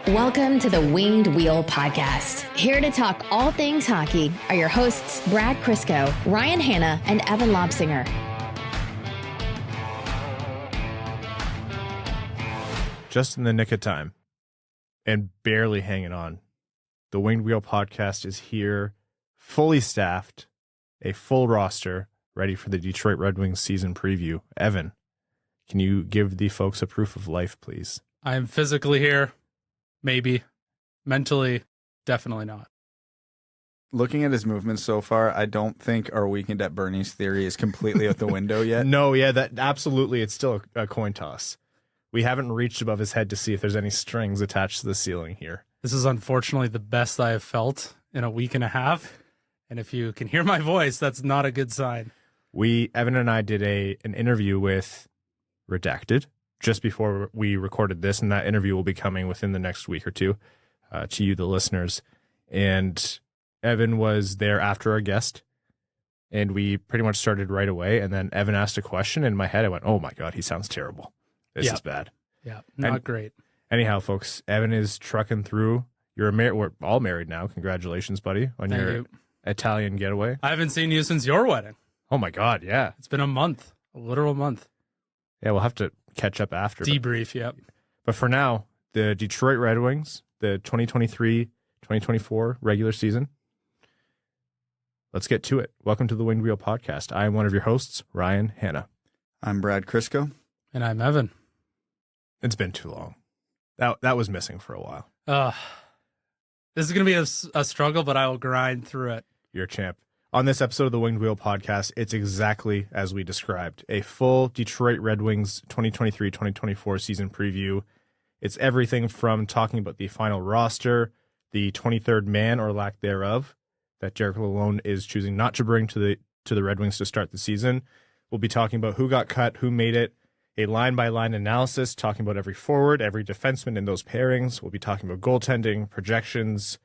Welcome to the Winged Wheel Podcast. Here to talk all things hockey are your hosts, Brad Crisco, Ryan Hanna, and Evan Lobsinger. Just in the nick of time and barely hanging on. The Winged Wheel Podcast is here, fully staffed, a full roster, ready for the Detroit Red Wings season preview. Evan, can you give the folks a proof of life, please? I am physically here. Maybe. Mentally, definitely not. Looking at his movements so far, I don't think our weekend at Bernie's theory is completely out the window yet. No, yeah, that absolutely. It's still a coin toss. We haven't reached above his head to see if there's any strings attached to the ceiling here. This is unfortunately the best I have felt in a week and a half. And if you can hear my voice, that's not a good sign. Evan and I did an interview with Redacted just before we recorded this, and that interview will be coming within the next week or two to you, the listeners. And Evan was there after our guest, and we pretty much started right away. And then Evan asked a question, and in my head I went, oh my God, he sounds terrible. This is bad. Yeah, not great. Anyhow, folks, Evan is trucking through. We're all married now. Congratulations, buddy, on your Italian getaway. I haven't seen you since your wedding. Oh my God, yeah. It's been a month, a literal month. Yeah, we'll have to catch up after. Debrief, yep. But for now, the Detroit Red Wings, the 2023-2024 regular season. Let's get to it. Welcome to the Winged Wheel Podcast. I am one of your hosts, Ryan Hanna. I'm Brad Crisco. And I'm Evan. It's been too long. That was missing for a while. This is going to be a struggle, but I will grind through it. You're a champ. On this episode of the Winged Wheel Podcast, it's exactly as we described. A full Detroit Red Wings 2023-2024 season preview. It's everything from talking about the final roster, the 23rd man or lack thereof that Derek Lalonde is choosing not to bring to the Red Wings to start the season. We'll be talking about who got cut, who made it, a line-by-line analysis, talking about every forward, every defenseman in those pairings. We'll be talking about goaltending, projections,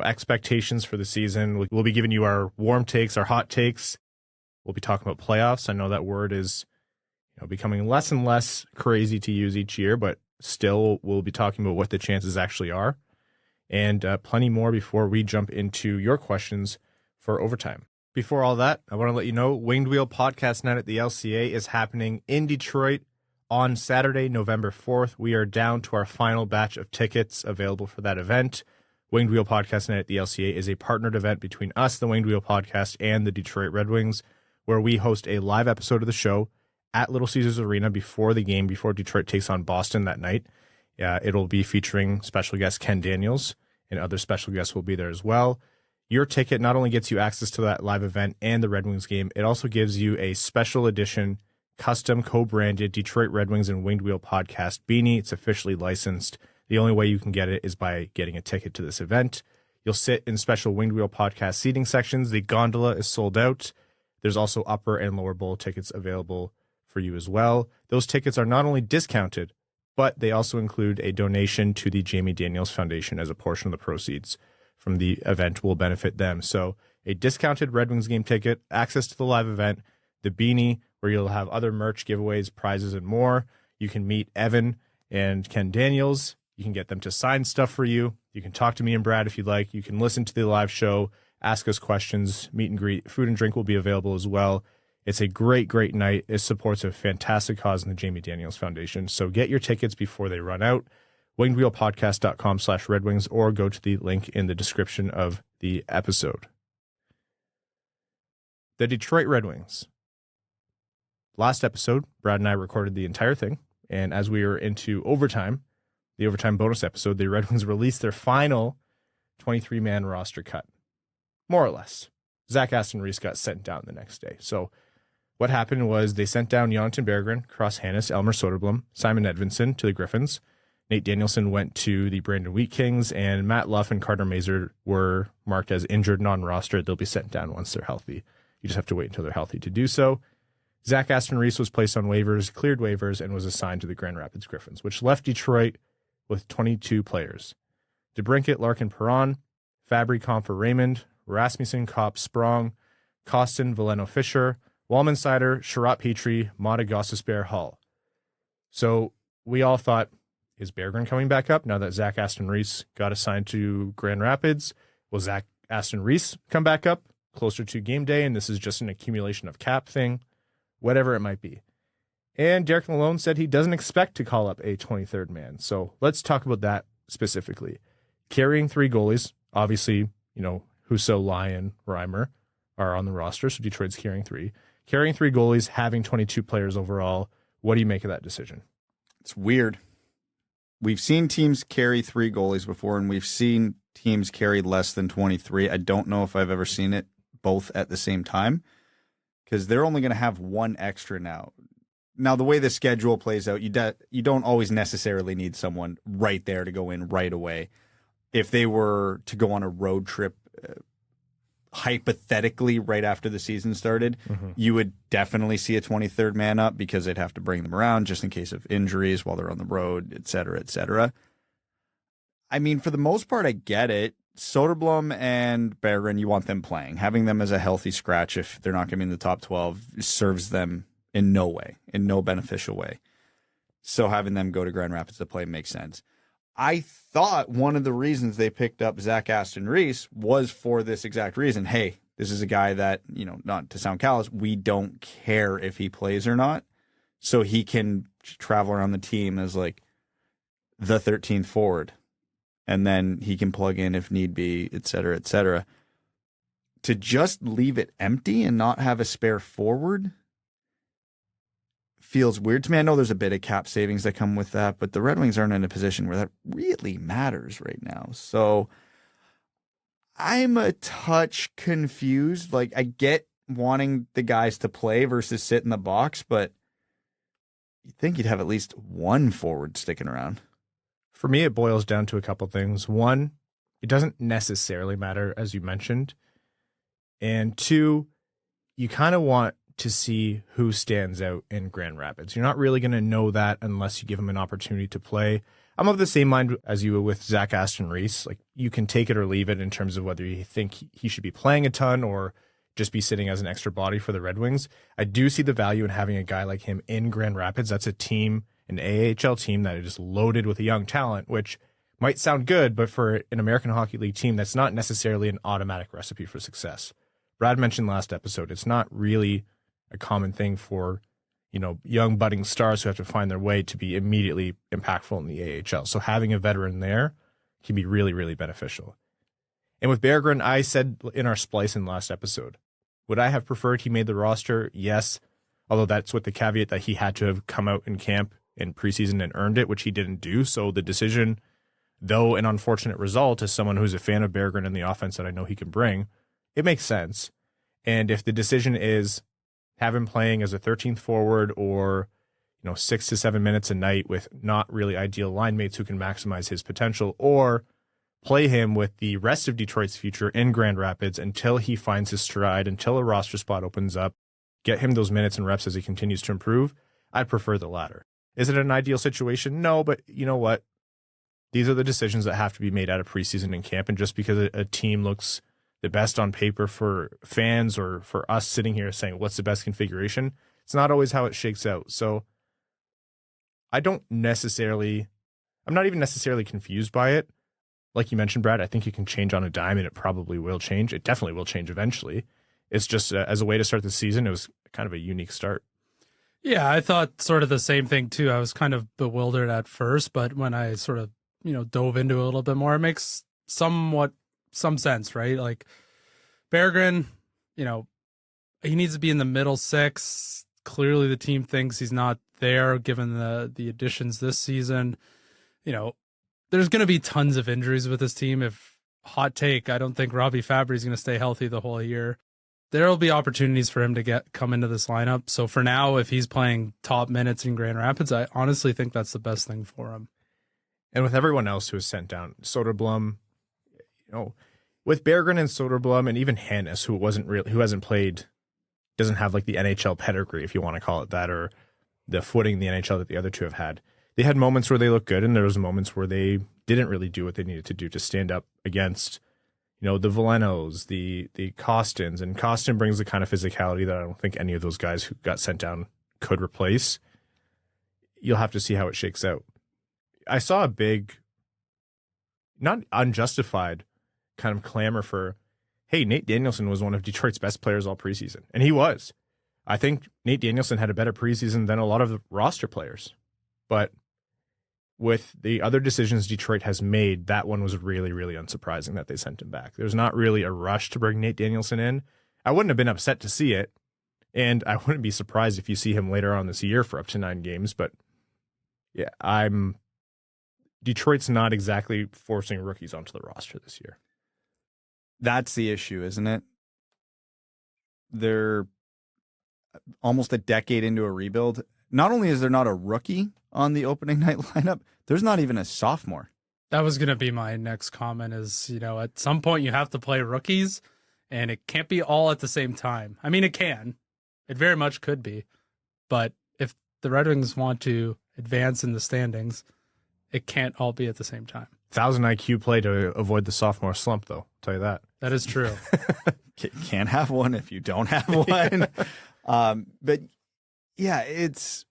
expectations for the season. We'll be giving you our warm takes, our hot takes. We'll be talking about playoffs. I know that word is becoming less and less crazy to use each year, but still we'll be talking about what the chances actually are. And plenty more before we jump into your questions for overtime. Before all that, I want to let you know Winged Wheel Podcast Night at the LCA is happening in Detroit on Saturday, November 4th. We are down to our final batch of tickets available for that event. Winged Wheel Podcast Night at the LCA is a partnered event between us, the Winged Wheel Podcast, and the Detroit Red Wings, where we host a live episode of the show at Little Caesars Arena before the game, before Detroit takes on Boston that night. It'll be featuring special guest Ken Daniels, and other special guests will be there as well. Your ticket not only gets you access to that live event and the Red Wings game, it also gives you a special edition, custom co-branded Detroit Red Wings and Winged Wheel Podcast beanie. It's officially licensed. The only way you can get it is by getting a ticket to this event. You'll sit in special Winged Wheel Podcast seating sections. The gondola is sold out. There's also upper and lower bowl tickets available for you as well. Those tickets are not only discounted, but they also include a donation to the Jamie Daniels Foundation as a portion of the proceeds from the event will benefit them. So a discounted Red Wings game ticket, access to the live event, the beanie, where you'll have other merch giveaways, prizes, and more. You can meet Evan and Ken Daniels. You can get them to sign stuff for you. You can talk to me and Brad if you'd like. You can listen to the live show, ask us questions, meet and greet. Food and drink will be available as well. It's a great, great night. It supports a fantastic cause in the Jamie Daniels Foundation. So get your tickets before they run out. wingedwheelpodcast.com/Red Wings, or go to the link in the description of the episode. The Detroit Red Wings. Last episode, Brad and I recorded the entire thing. And as we were into overtime, the overtime bonus episode, the Red Wings released their final 23-man roster cut. More or less. Zach Aston-Reese got sent down the next day. So what happened was they sent down Jonatan Berggren, Cross Hanas, Elmer Soderblom, Simon Edvinsson to the Griffins. Nate Danielson went to the Brandon Wheat Kings, and Matt Luff and Carter Mazur were marked as injured, non-rostered. They'll be sent down once they're healthy. You just have to wait until they're healthy to do so. Zach Aston-Reese was placed on waivers, cleared waivers, and was assigned to the Grand Rapids Griffins, which left Detroit with 22 players. DeBrincat, Larkin, Perron, Fabbri, Compher, Raymond, Rasmussen, Copp, Sprong, Kostin, Veleno, Fischer, Walman, Seider, Petry, Moritz Seider, Hull. So we all thought, Is Berggren coming back up now that Zach Aston Reese got assigned to Grand Rapids? Will Zach Aston Reese come back up closer to game day, and this is just an accumulation of cap thing? Whatever it might be. And Derek Lalonde said he doesn't expect to call up a 23rd man. So let's talk about that specifically. Carrying 3 goalies, obviously, Husso, Lyon, Reimer are on the roster, so Detroit's carrying 3. Carrying 3 goalies, having 22 players overall. What do you make of that decision? It's weird. We've seen teams carry 3 goalies before, and we've seen teams carry less than 23. I don't know if I've ever seen it both at the same time, because they're only going to have 1 extra now. Now, the way the schedule plays out, you don't always necessarily need someone right there to go in right away. If they were to go on a road trip, hypothetically, right after the season started, you would definitely see a 23rd man up because they'd have to bring them around just in case of injuries while they're on the road, et cetera, et cetera. I mean, for the most part, I get it. Soderblom and Berggren, you want them playing. Having them as a healthy scratch if they're not going to be in the top 12 serves them in no way, in no beneficial way. So having them go to Grand Rapids to play makes sense. I thought one of the reasons they picked up Zach Aston Reese was for this exact reason. Hey, this is a guy that, not to sound callous, we don't care if he plays or not. So he can travel around the team as like the 13th forward. And then he can plug in if need be, et cetera, et cetera. To just leave it empty and not have a spare forward feels weird to me. I know there's a bit of cap savings that come with that, but the Red Wings aren't in a position where that really matters right now. So I'm a touch confused. Like, I get wanting the guys to play versus sit in the box, but you'd think you'd have at least 1 forward sticking around. For me, it boils down to a couple things. 1, it doesn't necessarily matter, as you mentioned. And 2, you kind of want to see who stands out in Grand Rapids. You're not really going to know that unless you give him an opportunity to play. I'm of the same mind as you with Zach Aston Reese. Like, you can take it or leave it in terms of whether you think he should be playing a ton or just be sitting as an extra body for the Red Wings. I do see the value in having a guy like him in Grand Rapids. That's a team, an AHL team that is loaded with young talent, which might sound good, but for an American Hockey League team, that's not necessarily an automatic recipe for success. Brad mentioned last episode, it's not really a common thing for, young budding stars who have to find their way to be immediately impactful in the AHL. So having a veteran there can be really, really beneficial. And with Berggren, I said in our splice in last episode, would I have preferred he made the roster? Yes. Although that's with the caveat that he had to have come out in camp in preseason and earned it, which he didn't do. So the decision, though an unfortunate result, as someone who's a fan of Berggren and the offense that I know he can bring, it makes sense. And if the decision is have him playing as a 13th forward or 6 to 7 minutes a night with not really ideal line mates who can maximize his potential, or play him with the rest of Detroit's future in Grand Rapids until he finds his stride, until a roster spot opens up, get him those minutes and reps as he continues to improve, I'd prefer the latter. Is it an ideal situation? No, but you know what? These are the decisions that have to be made out of preseason and camp, and just because a team looks the best on paper for fans or for us sitting here saying what's the best configuration, it's not always how it shakes out. So I'm not even necessarily confused by it. Like you mentioned, Brad, I think you can change on a dime, and it probably will change. It definitely will change eventually. It's just as a way to start the season, it was kind of a unique start. Yeah, I thought sort of the same thing too. I was kind of bewildered at first, but when I sort of, dove into it a little bit more, it makes some sense, right? Like Berggren, he needs to be in the middle 6. Clearly the team thinks he's not there given the additions this season. There's going to be tons of injuries with this team. If hot take, I don't think Robby Fabbri is going to stay healthy the whole year. There'll be opportunities for him to come into this lineup. So for now, if he's playing top minutes in Grand Rapids, I honestly think that's the best thing for him. And with everyone else who is sent down, Soderblom, with Berggren and Soderblom and even Hanas, who hasn't played, doesn't have like the NHL pedigree, if you want to call it that, or the footing in the NHL that the other two have had. They had moments where they looked good, and there was moments where they didn't really do what they needed to do to stand up against, the Velenos, the Kostins, and Kostin brings the kind of physicality that I don't think any of those guys who got sent down could replace. You'll have to see how it shakes out. I saw a big, not unjustified kind of clamor for, hey, Nate Danielson was one of Detroit's best players all preseason. And he was. I think Nate Danielson had a better preseason than a lot of the roster players. But with the other decisions Detroit has made, that one was really, really unsurprising that they sent him back. There's not really a rush to bring Nate Danielson in. I wouldn't have been upset to see it, and I wouldn't be surprised if you see him later on this year for up to 9 games. But yeah, Detroit's not exactly forcing rookies onto the roster this year. That's the issue, isn't it? They're almost a decade into a rebuild. Not only is there not a rookie on the opening night lineup, there's not even a sophomore. That was going to be my next comment is, at some point you have to play rookies, and it can't be all at the same time. I mean, it can. It very much could be. But if the Red Wings want to advance in the standings, it can't all be at the same time. 1,000 IQ play to avoid the sophomore slump, though. I'll tell you that. That is true. Can't have one if you don't have one. But yeah, it's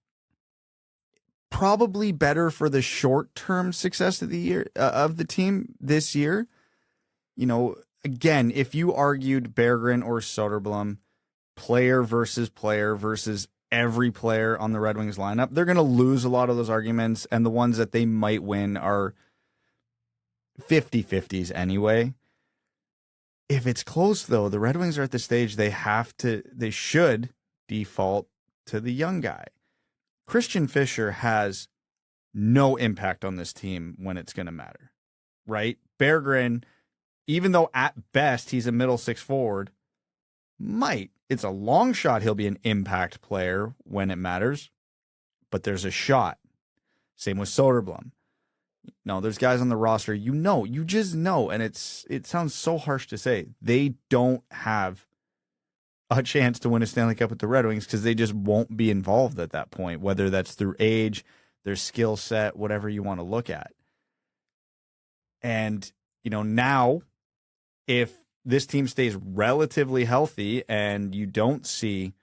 probably better for the short-term success of the year of the team this year. Again, if you argued Berggren or Soderblom, player versus every player on the Red Wings lineup, they're going to lose a lot of those arguments, and the ones that they might win are 50-50s anyway. If it's close, though, the Red Wings are at the stage they should default to the young guy. Christian Fischer has no impact on this team when it's going to matter, right? Berggren, even though at best he's a middle six forward, it's a long shot he'll be an impact player when it matters, but there's a shot. Same with Soderblom. No, there's guys on the roster, you just know, and it sounds so harsh to say, they don't have a chance to win a Stanley Cup with the Red Wings because they just won't be involved at that point, whether that's through age, their skill set, whatever you want to look at. And, now if this team stays relatively healthy and you don't see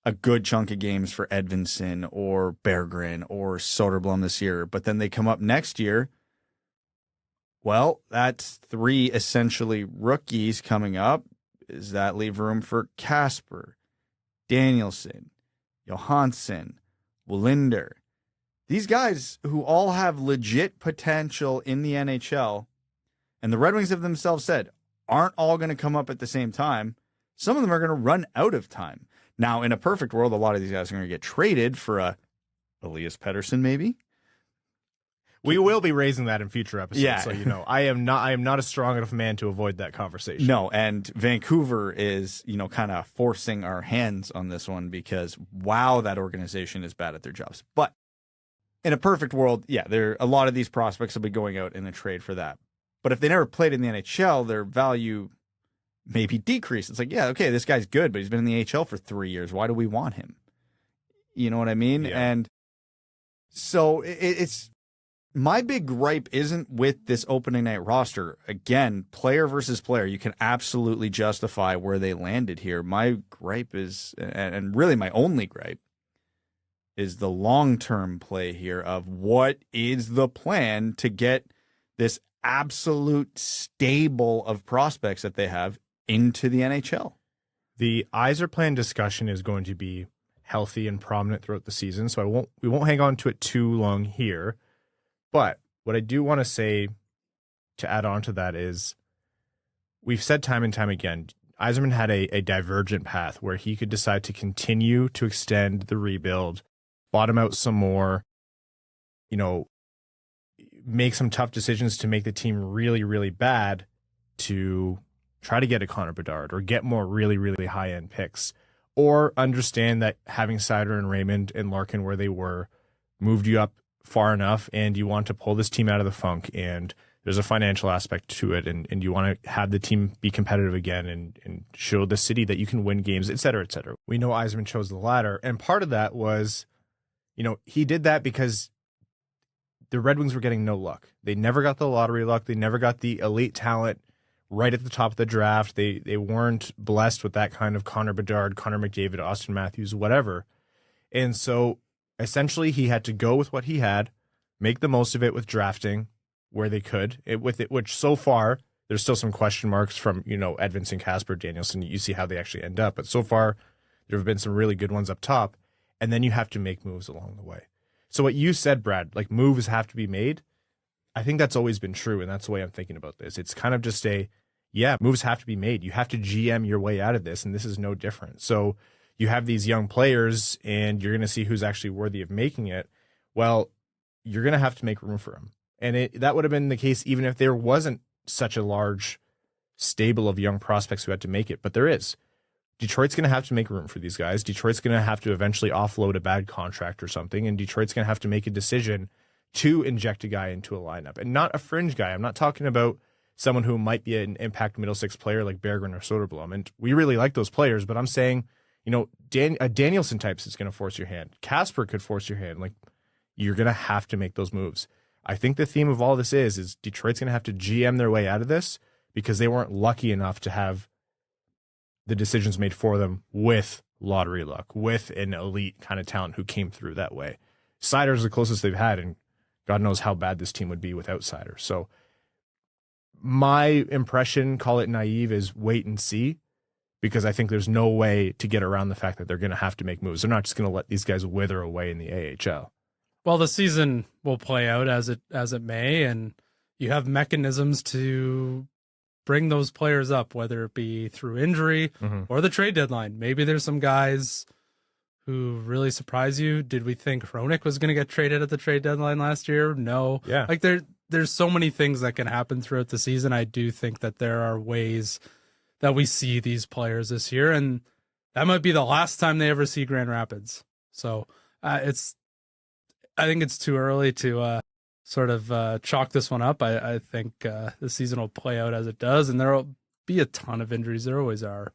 a good chunk of games for Edvinsson or Berggren or Soderblom this year, but then they come up next year, well, that's 3 essentially rookies coming up. Does that leave room for Kasper, Danielson, Johansson, Wallinder? These guys who all have legit potential in the NHL, and the Red Wings have themselves said, aren't all going to come up at the same time. Some of them are going to run out of time. Now, in a perfect world, a lot of these guys are going to get traded for a Elias Pettersson, maybe. We will be raising that in future episodes, yeah. So I am not a strong enough man to avoid that conversation. No, and Vancouver is, kind of forcing our hands on this one because, wow, that organization is bad at their jobs. But in a perfect world, yeah, a lot of these prospects will be going out in a trade for that. But if they never played in the NHL, their value maybe decreased. It's like, yeah, okay, this guy's good, but he's been in the AHL for 3 years. Why do we want him? You know what I mean? Yeah. And so it's my big gripe isn't with this opening night roster. Again, player versus player, you can absolutely justify where they landed here. My gripe is, and really my only gripe, is the long-term play here of what is the plan to get this absolute stable of prospects that they have into the NHL. The Yzerplan discussion is going to be healthy and prominent throughout the season, so we won't hang on to it too long here. But what I do want to say to add on to that is we've said time and time again, Yzerman had a divergent path where he could decide to continue to extend the rebuild, bottom out some more, make some tough decisions to make the team really, really bad to try to get a Connor Bedard or get more really, really high-end picks, or understand that having Seider and Raymond and Larkin where they were moved you up far enough and you want to pull this team out of the funk and there's a financial aspect to it and you want to have the team be competitive again and show the city that you can win games, et cetera, et cetera. We know Yzerman chose the latter, and part of that was, he did that because the Red Wings were getting no luck. They never got the lottery luck. They never got the elite talent right at the top of the draft. They weren't blessed with that kind of Connor Bedard, Connor McDavid, Austin Matthews, whatever. And so essentially he had to go with what he had, make the most of it with drafting where they could, which so far there's still some question marks from, Edvinsson, Kasper, Danielson. You see how they actually end up. But so far, there have been some really good ones up top. And then you have to make moves along the way. So what you said, Brad, like moves have to be made. I think that's always been true. And that's the way I'm thinking about this. It's kind of just moves have to be made. You have to GM your way out of this. And this is no different. So you have these young players and you're going to see who's actually worthy of making it. Well, you're going to have to make room for them. And that would have been the case even if there wasn't such a large stable of young prospects who had to make it, but there is. Detroit's going to have to make room for these guys. Detroit's going to have to eventually offload a bad contract or something, and Detroit's going to have to make a decision to inject a guy into a lineup, and not a fringe guy. I'm not talking about someone who might be an impact middle six player like Berggren or Soderblom, and we really like those players, but I'm saying, a Danielson type is going to force your hand. Kasper could force your hand. Like, you're going to have to make those moves. I think the theme of all this is Detroit's going to have to GM their way out of this because they weren't lucky enough to have the decisions made for them with lottery luck, with an elite kind of talent who came through that way. Seider's the closest they've had, and God knows how bad this team would be without Seider. So my impression, call it naive, is wait and see, because I think there's no way to get around the fact that they're going to have to make moves. They're not just going to let these guys wither away in the AHL. Well, the season will play out as it may, and you have mechanisms to bring those players up, whether it be through injury or the trade deadline. Maybe there's some guys who really surprise you. Did we think Hronek was going to get traded at the trade deadline last year? No. Yeah. Like there's so many things that can happen throughout the season. I do think that there are ways that we see these players this year, and that might be the last time they ever see Grand Rapids. So I think it's too early to sort of chalk this one up. I think the season will play out as it does, and there will be a ton of injuries. There always are.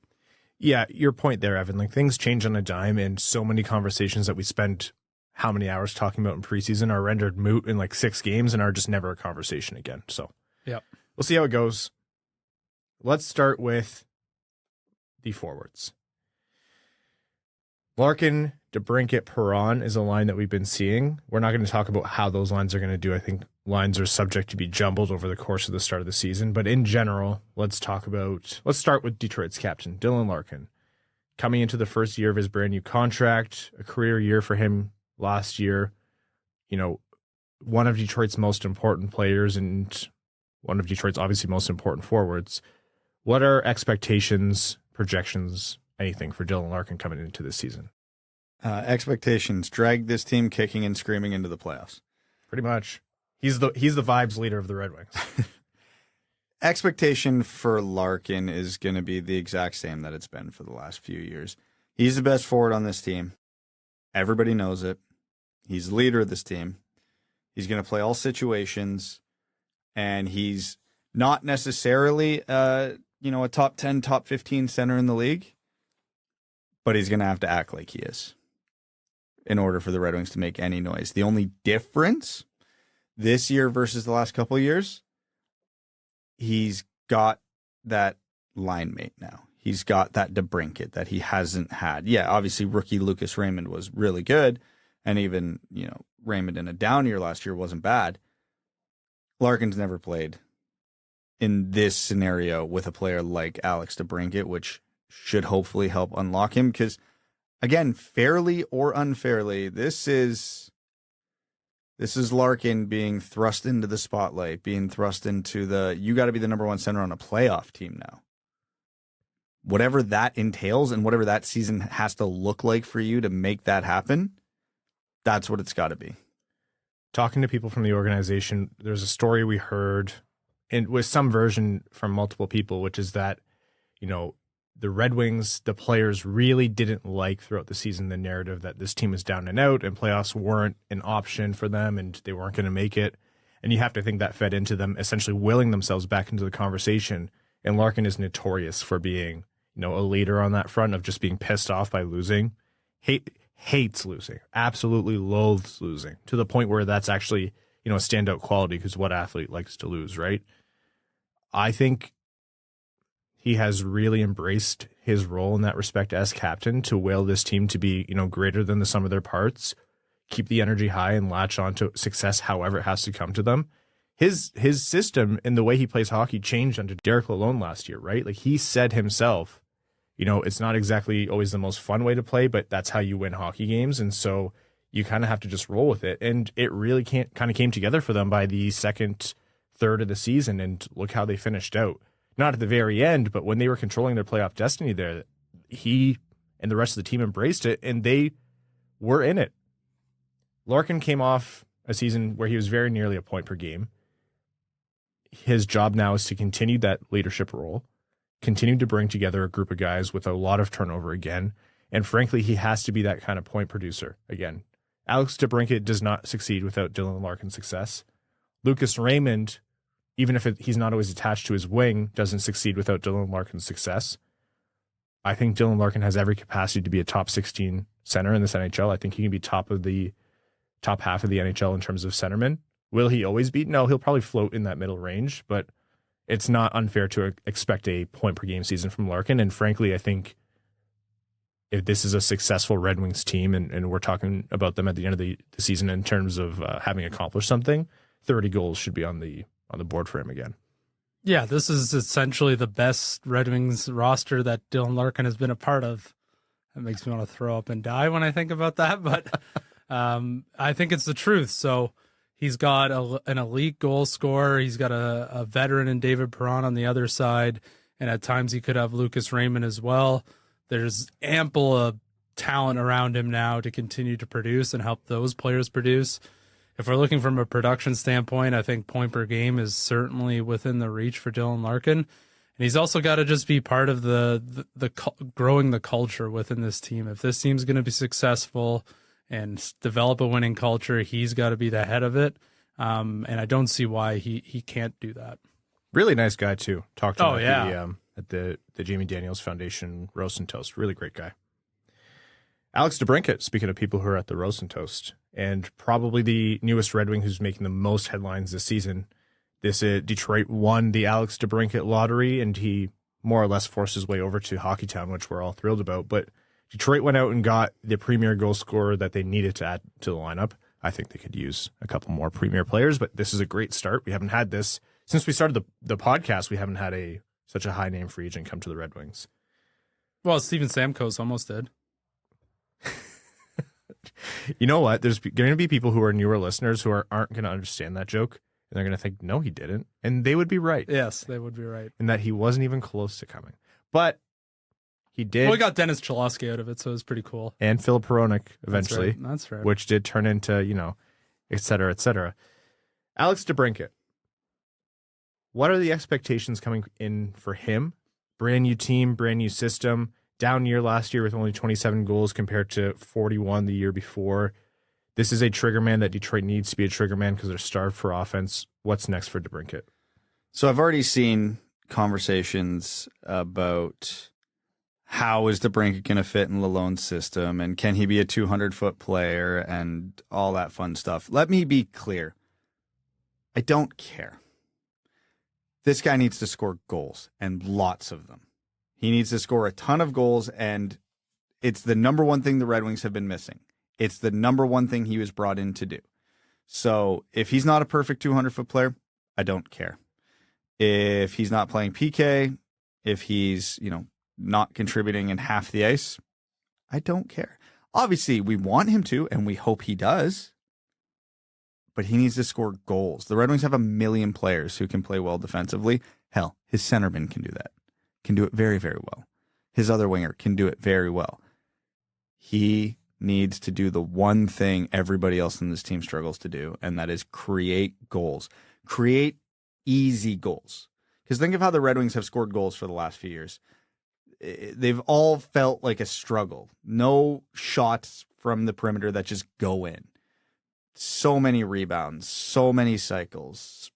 Yeah, your point there, Evan. Like, things change on a dime, and so many conversations that we spent how many hours talking about in preseason are rendered moot in like 6 games and are just never a conversation again. So yeah, we'll see how it goes. Let's start with the forwards. Larkin, DeBrincat, Perron is a line that we've been seeing. We're not going to talk about how those lines are going to do. I think lines are subject to be jumbled over the course of the start of the season. But in general, let's start with Detroit's captain, Dylan Larkin. Coming into the first year of his brand new contract, a career year for him last year. One of Detroit's most important players and one of Detroit's obviously most important forwards. What are expectations, projections, anything for Dylan Larkin coming into this season? Expectations: drag this team kicking and screaming into the playoffs. Pretty much. He's the vibes leader of the Red Wings. Expectation for Larkin is going to be the exact same that it's been for the last few years. He's the best forward on this team. Everybody knows it. He's the leader of this team. He's going to play all situations, and he's not necessarily a top 10, top 15 center in the league, but he's going to have to act like he is in order for the Red Wings to make any noise. The only difference this year versus the last couple of years, he's got that line mate now. He's got that DeBrincat that he hasn't had. Yeah, obviously rookie Lucas Raymond was really good, and even, Raymond in a down year last year wasn't bad. Larkin's never played in this scenario with a player like Alex DeBrincat, which should hopefully help unlock him, because again, fairly or unfairly, this is Larkin being thrust into the spotlight, being thrust into you got to be the number one center on a playoff team now. Whatever that entails and whatever that season has to look like for you to make that happen, that's what it's got to be. Talking to people from the organization, there's a story we heard, and with some version from multiple people, which is that, the Red Wings, the players really didn't like throughout the season the narrative that this team is down and out and playoffs weren't an option for them and they weren't going to make it. And you have to think that fed into them essentially willing themselves back into the conversation. And Larkin is notorious for being, a leader on that front of just being pissed off by losing. Hates losing, absolutely loathes losing, to the point where that's actually, a standout quality, because what athlete likes to lose, right? I think he has really embraced his role in that respect as captain to will this team to be, greater than the sum of their parts. keep the energy high and latch on to success however it has to come to them. His system and the way he plays hockey changed under Derek Lalonde last year, right? Like he said himself, it's not exactly always the most fun way to play, but that's how you win hockey games. And so you kind of have to just roll with it. And it really kind of came together for them by the second third of the season. And look how they finished out. Not at the very end, but when they were controlling their playoff destiny there, he and the rest of the team embraced it, and they were in it. Larkin came off a season where he was very nearly a point per game. His job now is to continue that leadership role, continue to bring together a group of guys with a lot of turnover again. And frankly, he has to be that kind of point producer again. Alex DeBrincat does not succeed without Dylan Larkin's success. Lucas Raymond, even if he's not always attached to his wing, doesn't succeed without Dylan Larkin's success. I think Dylan Larkin has every capacity to be a top 16 center in this NHL. I think he can be top half of the NHL in terms of centermen. Will he always be? No, he'll probably float in that middle range, but it's not unfair to expect a point per game season from Larkin. And frankly, I think if this is a successful Red Wings team, and we're talking about them at the end of the season in terms of having accomplished something, 30 goals should be on the board for him again. Yeah, this is essentially the best Red Wings roster that Dylan Larkin has been a part of. That makes me want to throw up and die when I think about that, but I think it's the truth. So he's got an elite goal scorer. He's got a veteran in David Perron on the other side, and at times he could have Lucas Raymond as well. There's ample talent around him now to continue to produce and help those players produce. If we're looking from a production standpoint, I think point per game is certainly within the reach for Dylan Larkin. And he's also got to just be part of the growing the culture within this team. If this team's going to be successful and develop a winning culture, he's got to be the head of it. And I don't see why he can't do that. Really nice guy, too. Talked to him at the Jamie Daniels Foundation Roast and Toast. Really great guy. Alex DeBrincat, speaking of people who are at the Roast and Toast, and probably the newest Red Wing who's making the most headlines this season. Detroit won the Alex DeBrincat lottery, and he more or less forced his way over to Hockeytown, which we're all thrilled about. But Detroit went out and got the premier goal scorer that they needed to add to the lineup. I think they could use a couple more premier players, but this is a great start. We haven't had this since we started the podcast. We haven't had such a high name free agent come to the Red Wings. Well, Steven Stamkos almost did. You know what? There's going to be people who are newer listeners who aren't going to understand that joke, and they're going to think, no, he didn't. And they would be right. Yes, they would be right. And that he wasn't even close to coming. But he did. Well, we got Dennis Cholowski out of it, so it was pretty cool. And Phil Peronic eventually. That's right. Which did turn into, et cetera, et cetera. Alex DeBrincat. What are the expectations coming in for him? Brand new team, brand new system. Down year last year with only 27 goals compared to 41 the year before. This is a trigger man that Detroit needs to be a trigger man because they're starved for offense. What's next for DeBrincat? So I've already seen conversations about how is DeBrincat going to fit in Lalonde's system, and can he be a 200-foot player and all that fun stuff. Let me be clear. I don't care. This guy needs to score goals, and lots of them. He needs to score a ton of goals, and it's the number one thing the Red Wings have been missing. It's the number one thing he was brought in to do. So if he's not a perfect 200-foot player, I don't care. If he's not playing PK, if he's, not contributing in half the ice, I don't care. Obviously, we want him to, and we hope he does, but he needs to score goals. The Red Wings have a million players who can play well defensively. Hell, his centerman can do that. Can do it very, very well. His other winger can do it very well. He needs to do the one thing everybody else in this team struggles to do, and that is create goals. Create easy goals. Because think of how the Red Wings have scored goals for the last few years. They've all felt like a struggle. No shots from the perimeter that just go in. So many rebounds, so many cycles.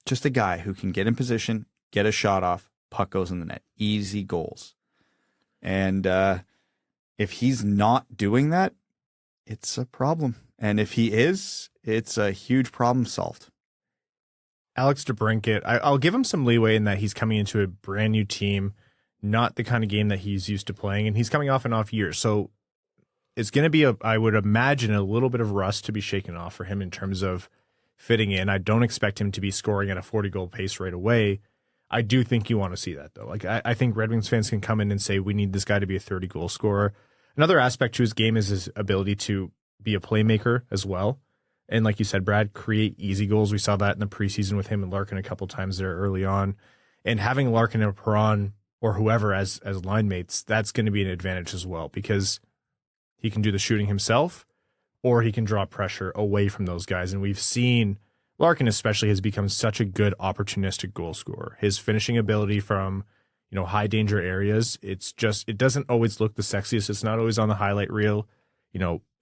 Just a guy who can get in position, get a shot off, puck goes in the net. Easy goals. And if he's not doing that, it's a problem. And if he is, it's a huge problem solved. Alex DeBrincat, I'll give him some leeway in that he's coming into a brand new team, not the kind of game that he's used to playing, and he's coming off an off year. So it's going to be, I would imagine, a little bit of rust to be shaken off for him in terms of fitting in. I don't expect him to be scoring at a 40-goal pace right away. I do think you want to see that, though. Like, I think Red Wings fans can come in and say, we need this guy to be a 30-goal scorer. Another aspect to his game is his ability to be a playmaker as well. And like you said, Brad, create easy goals. We saw that in the preseason with him and Larkin a couple times there early on. And having Larkin and Perron or whoever as line mates, that's going to be an advantage as well, because he can do the shooting himself or he can draw pressure away from those guys. And we've seen Larkin especially has become such a good opportunistic goal scorer. His finishing ability from, high danger areas, it doesn't always look the sexiest. It's not always on the highlight reel,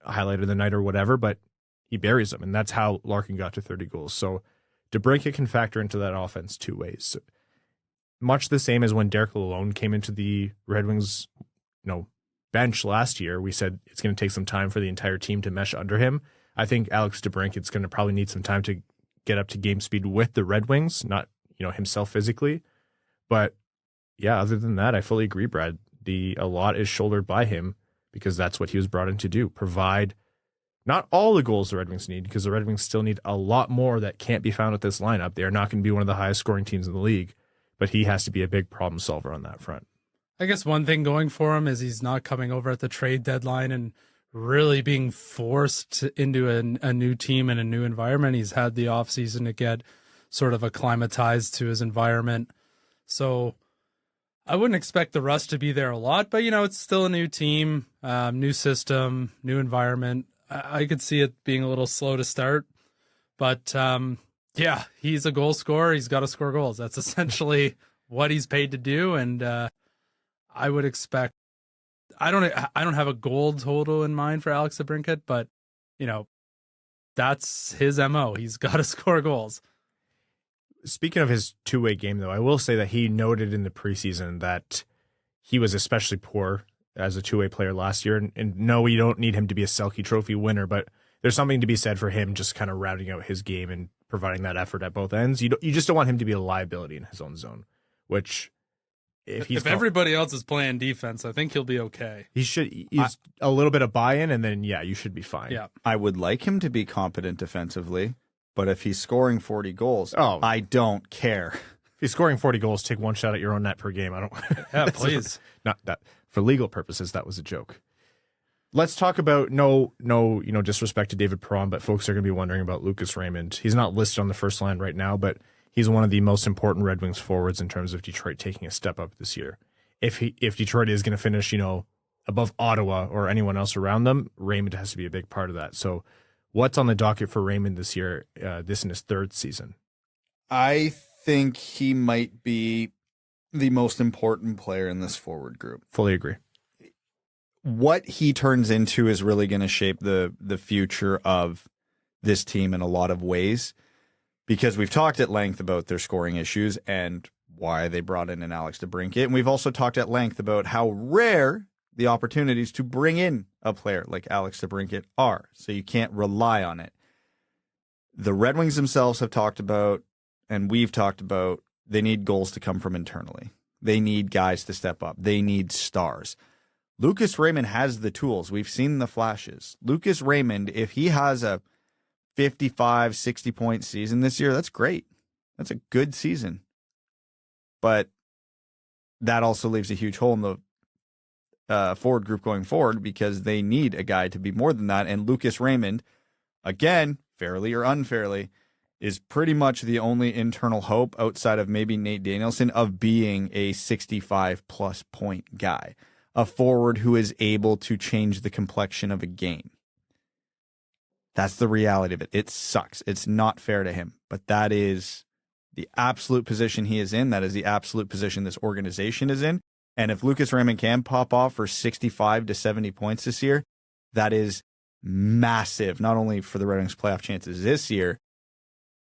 highlight of the night or whatever, but he buries them. And that's how Larkin got to 30 goals. So DeBrincat can factor into that offense two ways. Much the same as when Derek Lalonde came into the Red Wings, bench last year. We said it's going to take some time for the entire team to mesh under him. I think Alex DeBrincat's going to probably need some time to get up to game speed with the Red Wings, not, himself physically. But yeah, other than that, I fully agree, Brad. A lot is shouldered by him because that's what he was brought in to do. Provide not all the goals the Red Wings need, because the Red Wings still need a lot more that can't be found with this lineup. They are not going to be one of the highest scoring teams in the league, but he has to be a big problem solver on that front. I guess one thing going for him is he's not coming over at the trade deadline and really being forced into a new team and a new environment. He's had the offseason to get sort of acclimatized to his environment. So I wouldn't expect the rust to be there a lot, but, it's still a new team, new system, new environment. I could see it being a little slow to start, but yeah, he's a goal scorer. He's got to score goals. That's essentially what he's paid to do. And I would expect, I don't have a goal total in mind for Alex DeBrincat, but that's his MO. He's got to score goals. Speaking of his two-way game, though, I will say that he noted in the preseason that he was especially poor as a two-way player last year. And no, you don't need him to be a Selke Trophy winner, but there's something to be said for him just kind of routing out his game and providing that effort at both ends. You just don't want him to be a liability in his own zone, which if everybody else is playing defense, I think he'll be okay. He's a little bit of buy-in, and then, you should be fine. Yeah. I would like him to be competent defensively, but if he's scoring 40 goals, I don't care. If he's scoring 40 goals, take one shot at your own net per game. I don't. Yeah, please. Not that for legal purposes. That was a joke. Let's talk about no disrespect to David Perron, but folks are going to be wondering about Lucas Raymond. He's not listed on the first line right now, but he's one of the most important Red Wings forwards in terms of Detroit taking a step up this year. If Detroit is going to finish, above Ottawa or anyone else around them, Raymond has to be a big part of that. So, what's on the docket for Raymond this year? This in his third season. I think he might be the most important player in this forward group. Fully agree. What he turns into is really going to shape the future of this team in a lot of ways, because we've talked at length about their scoring issues and why they brought in an Alex DeBrincat. And we've also talked at length about how rare the opportunities to bring in a player like Alex DeBrincat are. So you can't rely on it. The Red Wings themselves have talked about, and we've talked about, they need goals to come from internally. They need guys to step up. They need stars. Lucas Raymond has the tools. We've seen the flashes. Lucas Raymond, if he has a 55, 60-point season this year, that's great. That's a good season. But that also leaves a huge hole in the forward group going forward, because they need a guy to be more than that. And Lucas Raymond, again, fairly or unfairly, is pretty much the only internal hope outside of maybe Nate Danielson of being a 65-plus point guy. A forward who is able to change the complexion of a game. That's the reality of it. It sucks. It's not fair to him, but that is the absolute position he is in. That is the absolute position this organization is in. And if Lucas Raymond can pop off for 65 to 70 points this year, that is massive, not only for the Red Wings playoff chances this year,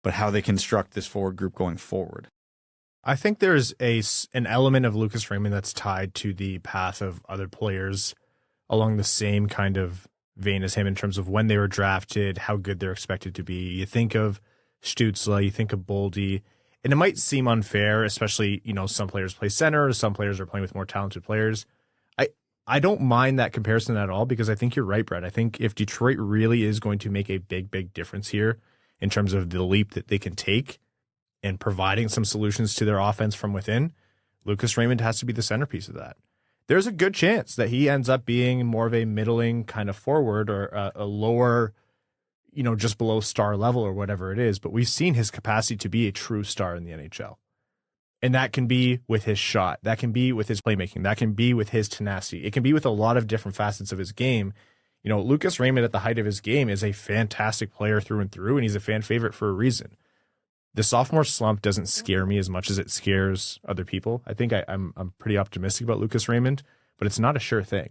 but how they construct this forward group going forward. I think there's an element of Lucas Raymond that's tied to the path of other players along the same kind of vein as him in terms of when they were drafted, how good they're expected to be. You think of Stützle, you think of Boldy, and it might seem unfair, especially, some players play center, some players are playing with more talented players. I don't mind that comparison at all because I think you're right, Brett. I think if Detroit really is going to make a big, big difference here in terms of the leap that they can take and providing some solutions to their offense from within, Lucas Raymond has to be the centerpiece of that. There's a good chance that he ends up being more of a middling kind of forward or a lower, just below star level or whatever it is. But we've seen his capacity to be a true star in the NHL. And that can be with his shot. That can be with his playmaking. That can be with his tenacity. It can be with a lot of different facets of his game. Lucas Raymond at the height of his game is a fantastic player through and through, and he's a fan favorite for a reason. The sophomore slump doesn't scare me as much as it scares other people. I think I'm pretty optimistic about Lucas Raymond, but it's not a sure thing.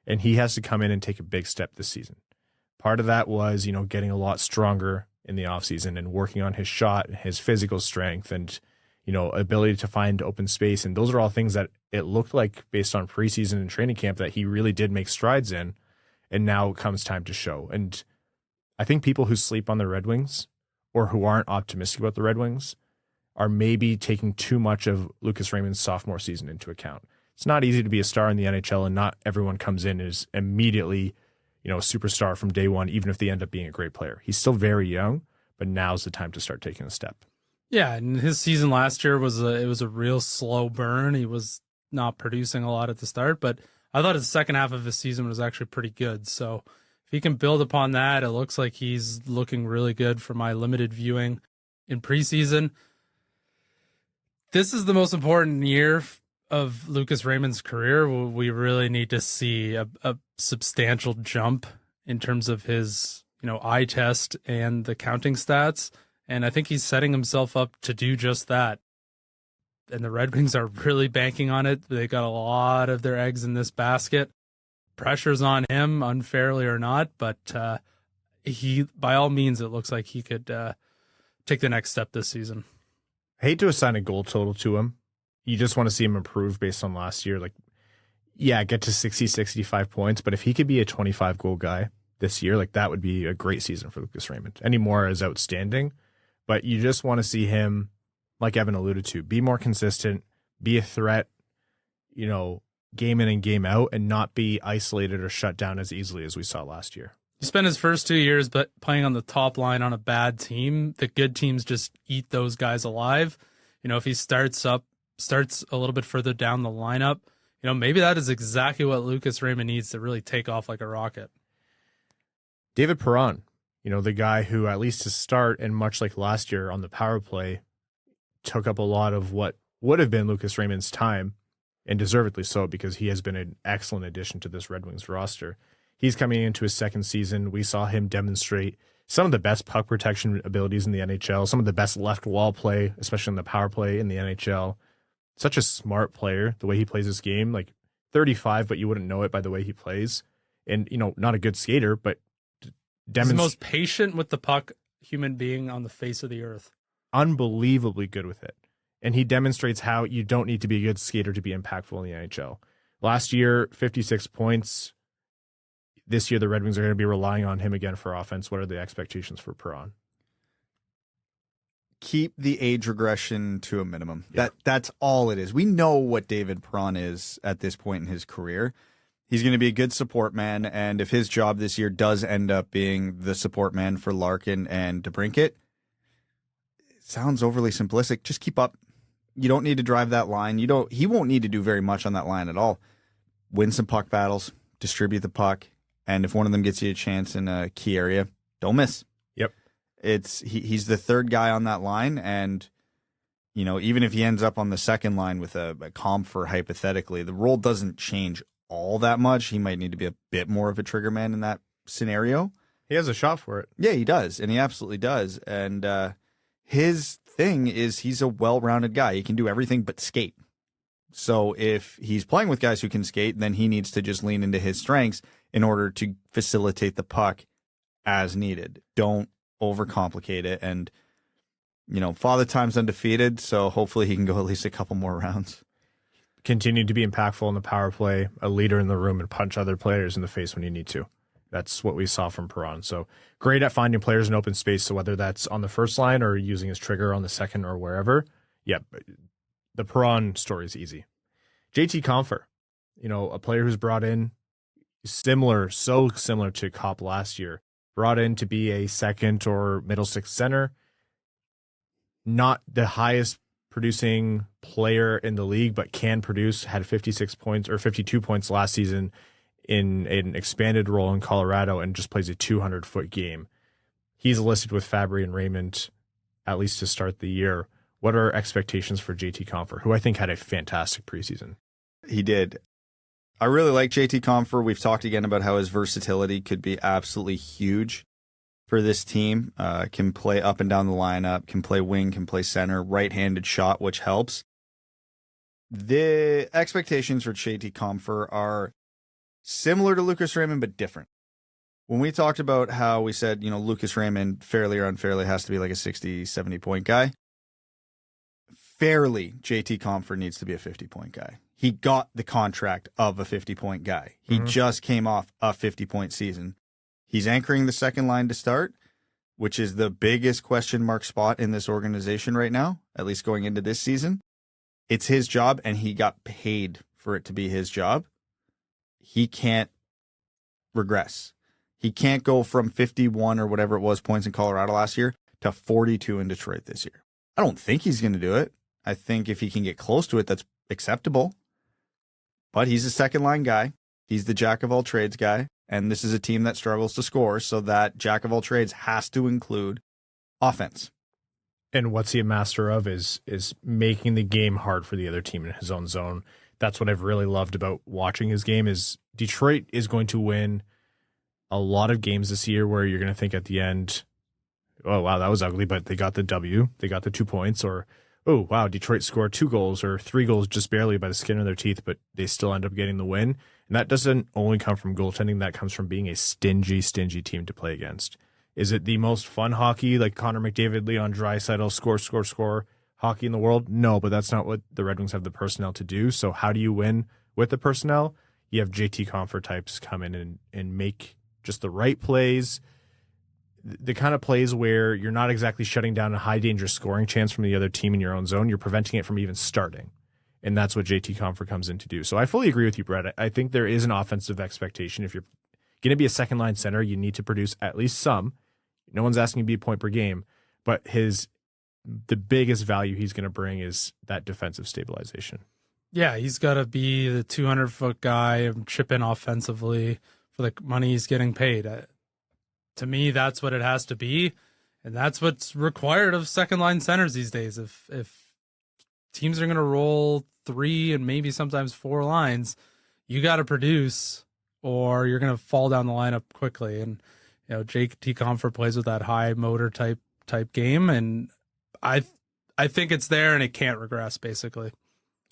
And he has to come in and take a big step this season. Part of that was, getting a lot stronger in the offseason and working on his shot, his physical strength, and ability to find open space. And those are all things that it looked like based on preseason and training camp that he really did make strides in. And now it comes time to show. And I think people who sleep on the Red Wings or who aren't optimistic about the Red Wings are maybe taking too much of Lucas Raymond's sophomore season into account. It's not easy to be a star in the NHL, and not everyone comes in as immediately, a superstar from day one, even if they end up being a great player. He's still very young, but now's the time to start taking a step. Yeah, and his season last year was a real slow burn. He was not producing a lot at the start, but I thought his second half of his season was actually pretty good. So if he can build upon that, it looks like he's looking really good for my limited viewing in preseason. This is the most important year of Lucas Raymond's career. We really need to see a substantial jump in terms of his, eye test and the counting stats. And I think he's setting himself up to do just that. And the Red Wings are really banking on it. They got a lot of their eggs in this basket. Pressure's on him, unfairly or not, but he, by all means, it looks like he could take the next step this season. I hate to assign a goal total to him. You just want to see him improve based on last year. Get to 60, 65 points. But if he could be a 25-goal guy this year, that would be a great season for Lucas Raymond. Any more is outstanding. But you just want to see him, like Evan alluded to, be more consistent, be a threat, game in and game out, and not be isolated or shut down as easily as we saw last year. He spent his first 2 years playing on the top line on a bad team. The good teams just eat those guys alive. If he starts a little bit further down the lineup, maybe that is exactly what Lucas Raymond needs to really take off like a rocket. David Perron. The guy who, at least to start, and much like last year on the power play, took up a lot of what would have been Lucas Raymond's time, and deservedly so, because he has been an excellent addition to this Red Wings roster. He's coming into his second season. We saw him demonstrate some of the best puck protection abilities in the NHL, some of the best left wall play, especially in the power play in the NHL. Such a smart player, the way he plays his game, 35, but you wouldn't know it by the way he plays. And, not a good skater, but he's the most patient with the puck human being on the face of the earth. Unbelievably good with it. And he demonstrates how you don't need to be a good skater to be impactful in the NHL. Last year, 56 points. This year, the Red Wings are going to be relying on him again for offense. What are the expectations for Perron? Keep the age regression to a minimum. Yeah. That's all it is. We know what David Perron is at this point in his career. He's going to be a good support man, and if his job this year does end up being the support man for Larkin and DeBrincat, it sounds overly simplistic. Just keep up. You don't need to drive that line. He won't need to do very much on that line at all. Win some puck battles, distribute the puck, and if one of them gets you a chance in a key area, don't miss. Yep. He's the third guy on that line, and even if he ends up on the second line with a Compher, hypothetically, the role doesn't change all that much. He might need to be a bit more of a trigger man in that scenario. He has a shot for it. Yeah, he does, and he absolutely does. And his thing is he's a well-rounded guy. He can do everything but skate. So if he's playing with guys who can skate, then he needs to just lean into his strengths in order to facilitate the puck as needed. Don't overcomplicate it. And, Father Time's undefeated, so hopefully he can go at least a couple more rounds. Continue to be impactful in the power play, a leader in the room, and punch other players in the face when you need to. That's what we saw from Perron. So great at finding players in open space. So whether that's on the first line or using his trigger on the second or wherever, the Perron story is easy. JT Compher, a player who's brought in so similar to Copp last year, brought in to be a second or middle six center, not the highest producing player in the league, but can produce, had 56 points or 52 points last season in an expanded role in Colorado and just plays a 200-foot game. He's listed with Fabbri and Raymond, at least to start the year. What are expectations for JT Compher, who I think had a fantastic preseason? He did. I really like JT Compher. We've talked again about how his versatility could be absolutely huge for this team. Can play up and down the lineup, can play wing, can play center, right-handed shot, which helps. The expectations for JT Compher are similar to Lucas Raymond, but different. When we talked about how we said, Lucas Raymond, fairly or unfairly, has to be like a 60, 70-point guy, fairly, JT Compher needs to be a 50-point guy. He got the contract of a 50-point guy. He just came off a 50-point season. He's anchoring the second line to start, which is the biggest question mark spot in this organization right now, at least going into this season. It's his job, and he got paid for it to be his job. He can't regress. He can't go from 51 or whatever it was points in Colorado last year to 42 in Detroit this year. I don't think he's going to do it. I think if he can get close to it, that's acceptable. But he's a second-line guy. He's the jack-of-all-trades guy. And this is a team that struggles to score, so that jack-of-all-trades has to include offense. And what's he a master of is making the game hard for the other team in his own zone. That's what I've really loved about watching his game is Detroit is going to win a lot of games this year where you're going to think at the end, oh, wow, that was ugly, but they got the W. They got the 2 points. Or, oh, wow, Detroit scored 2 goals or 3 goals just barely by the skin of their teeth, but they still end up getting the win. And that doesn't only come from goaltending. That comes from being a stingy team to play against. Is it the most fun hockey, like Connor McDavid, Leon Draisaitl, score hockey in the world? No, but that's not what the Red Wings have the personnel to do. So how do you win with the personnel? You have JT Compher types come in and make just the right plays, the kind of plays where you're not exactly shutting down a high danger scoring chance from the other team in your own zone. You're preventing it from even starting. And that's what JT Compher comes in to do. So I fully agree with you, Brett. I think there is an offensive expectation. If you're going to be a second line center, you need to produce at least some. No one's asking you to be a point per game, but the biggest value he's going to bring is that defensive stabilization. Yeah, he's got to be the 200-foot guy and chip in offensively for the money he's getting paid. To me, that's what it has to be, and that's what's required of second-line centers these days. If teams are going to roll 3 and maybe sometimes 4 lines, you got to produce, or you're going to fall down the lineup quickly. And JT Compher plays with that high motor type game, and I think it's there, and it can't regress. Basically,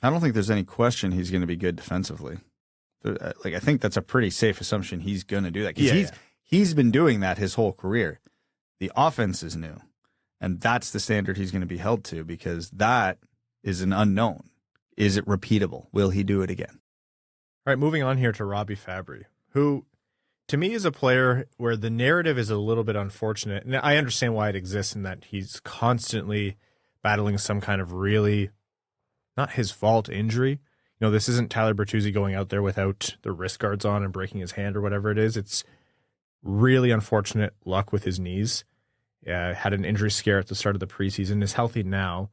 I don't think there's any question he's going to be good defensively. I think that's a pretty safe assumption he's going to do that because he's been doing that his whole career. The offense is new, and that's the standard he's going to be held to because that is an unknown. Is it repeatable? Will he do it again? All right, moving on here to Robby Fabbri, who to me is a player where the narrative is a little bit unfortunate. And I understand why it exists in that he's constantly battling some kind of really not his fault injury. This isn't Tyler Bertuzzi going out there without the wrist guards on and breaking his hand or whatever it is. It's really unfortunate luck with his knees. Had an injury scare at the start of the preseason, is healthy now.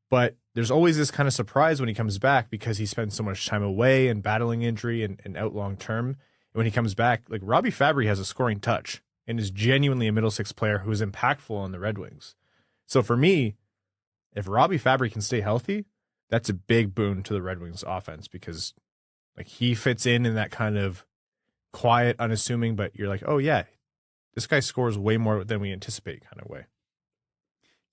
But there's always this kind of surprise when he comes back because he spends so much time away and battling injury and out long term. And when he comes back, like Robby Fabbri has a scoring touch and is genuinely a middle six player who is impactful on the Red Wings. So for me, if Robby Fabbri can stay healthy, that's a big boon to the Red Wings offense because like he fits in that kind of quiet, unassuming, but you're like, oh yeah, this guy scores way more than we anticipate kind of way.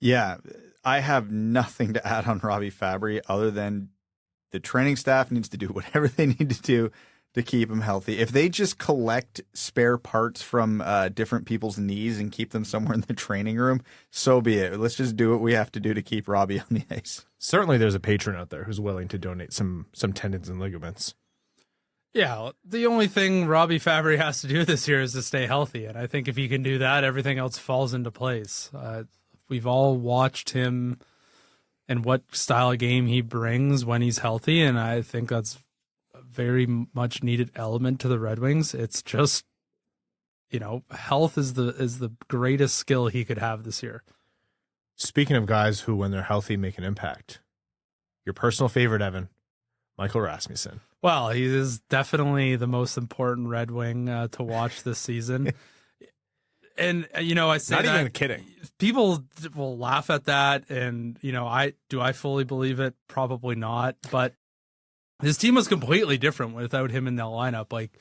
Yeah, I have nothing to add on Robby Fabbri other than the training staff needs to do whatever they need to do to keep him healthy. If they just collect spare parts from different people's knees and keep them somewhere in the training room, so be it. Let's just do what we have to do to keep Robby on the ice. Certainly there's a patron out there who's willing to donate some tendons and ligaments. Yeah, the only thing Robby Fabbri has to do this year is to stay healthy. And I think if he can do that, everything else falls into place. We've all watched him and what style of game he brings when he's healthy, and I think that's very much needed element to the Red Wings. It's just, health is the greatest skill he could have this year. Speaking of guys who, when they're healthy, make an impact, your personal favorite, Evan, Michael Rasmussen. Well, he is definitely the most important Red Wing to watch this season. And, I say not that, even kidding. People will laugh at that. And, I fully believe it? Probably not. But his team was completely different without him in the lineup. Like,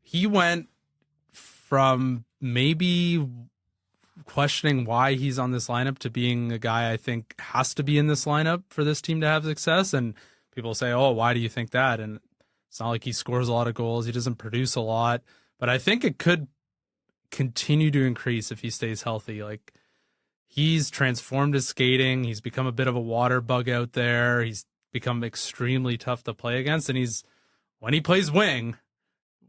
he went from maybe questioning why he's on this lineup to being a guy I think has to be in this lineup for this team to have success. And people say, oh, why do you think that? And it's not like he scores a lot of goals. He doesn't produce a lot. But I think it could continue to increase if he stays healthy. Like, he's transformed his skating. He's become a bit of a water bug out there. He's become extremely tough to play against. And when he plays wing,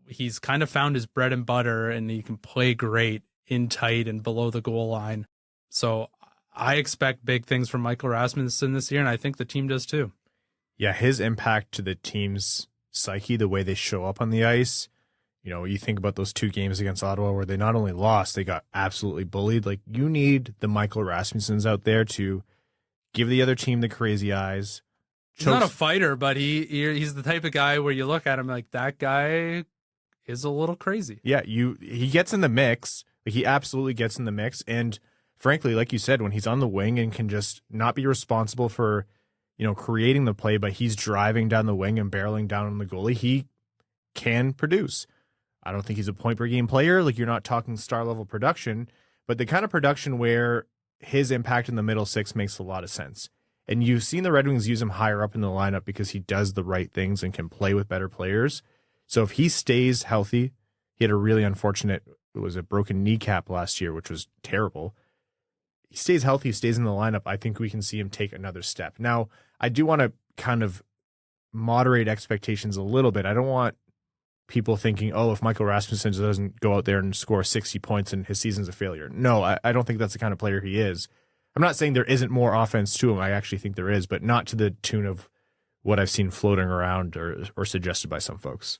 he's kind of found his bread and butter, and he can play great in tight and below the goal line. So I expect big things from Michael Rasmussen this year, and I think the team does too. Yeah, his impact to the team's psyche, the way they show up on the ice. You think about those 2 games against Ottawa where they not only lost, they got absolutely bullied. Like, you need the Michael Rasmussens out there to give the other team the crazy eyes. He's not a fighter, but he's the type of guy where you look at him like, that guy is a little crazy. Yeah, he gets in the mix. Like, he absolutely gets in the mix. And frankly, like you said, when he's on the wing and can just not be responsible for, creating the play, but he's driving down the wing and barreling down on the goalie, he can produce. I don't think he's a point per game player. Like, you're not talking star level production, but the kind of production where his impact in the middle six makes a lot of sense. And you've seen the Red Wings use him higher up in the lineup because he does the right things and can play with better players. So if he stays healthy, he had a really unfortunate, it was a broken kneecap last year, which was terrible. He stays healthy, stays in the lineup. I think we can see him take another step. Now, I do want to kind of moderate expectations a little bit. I don't want people thinking, oh, if Michael Rasmussen doesn't go out there and score 60 points and his season's a failure. No, I don't think that's the kind of player he is. I'm not saying there isn't more offense to him. I actually think there is, but not to the tune of what I've seen floating around or suggested by some folks.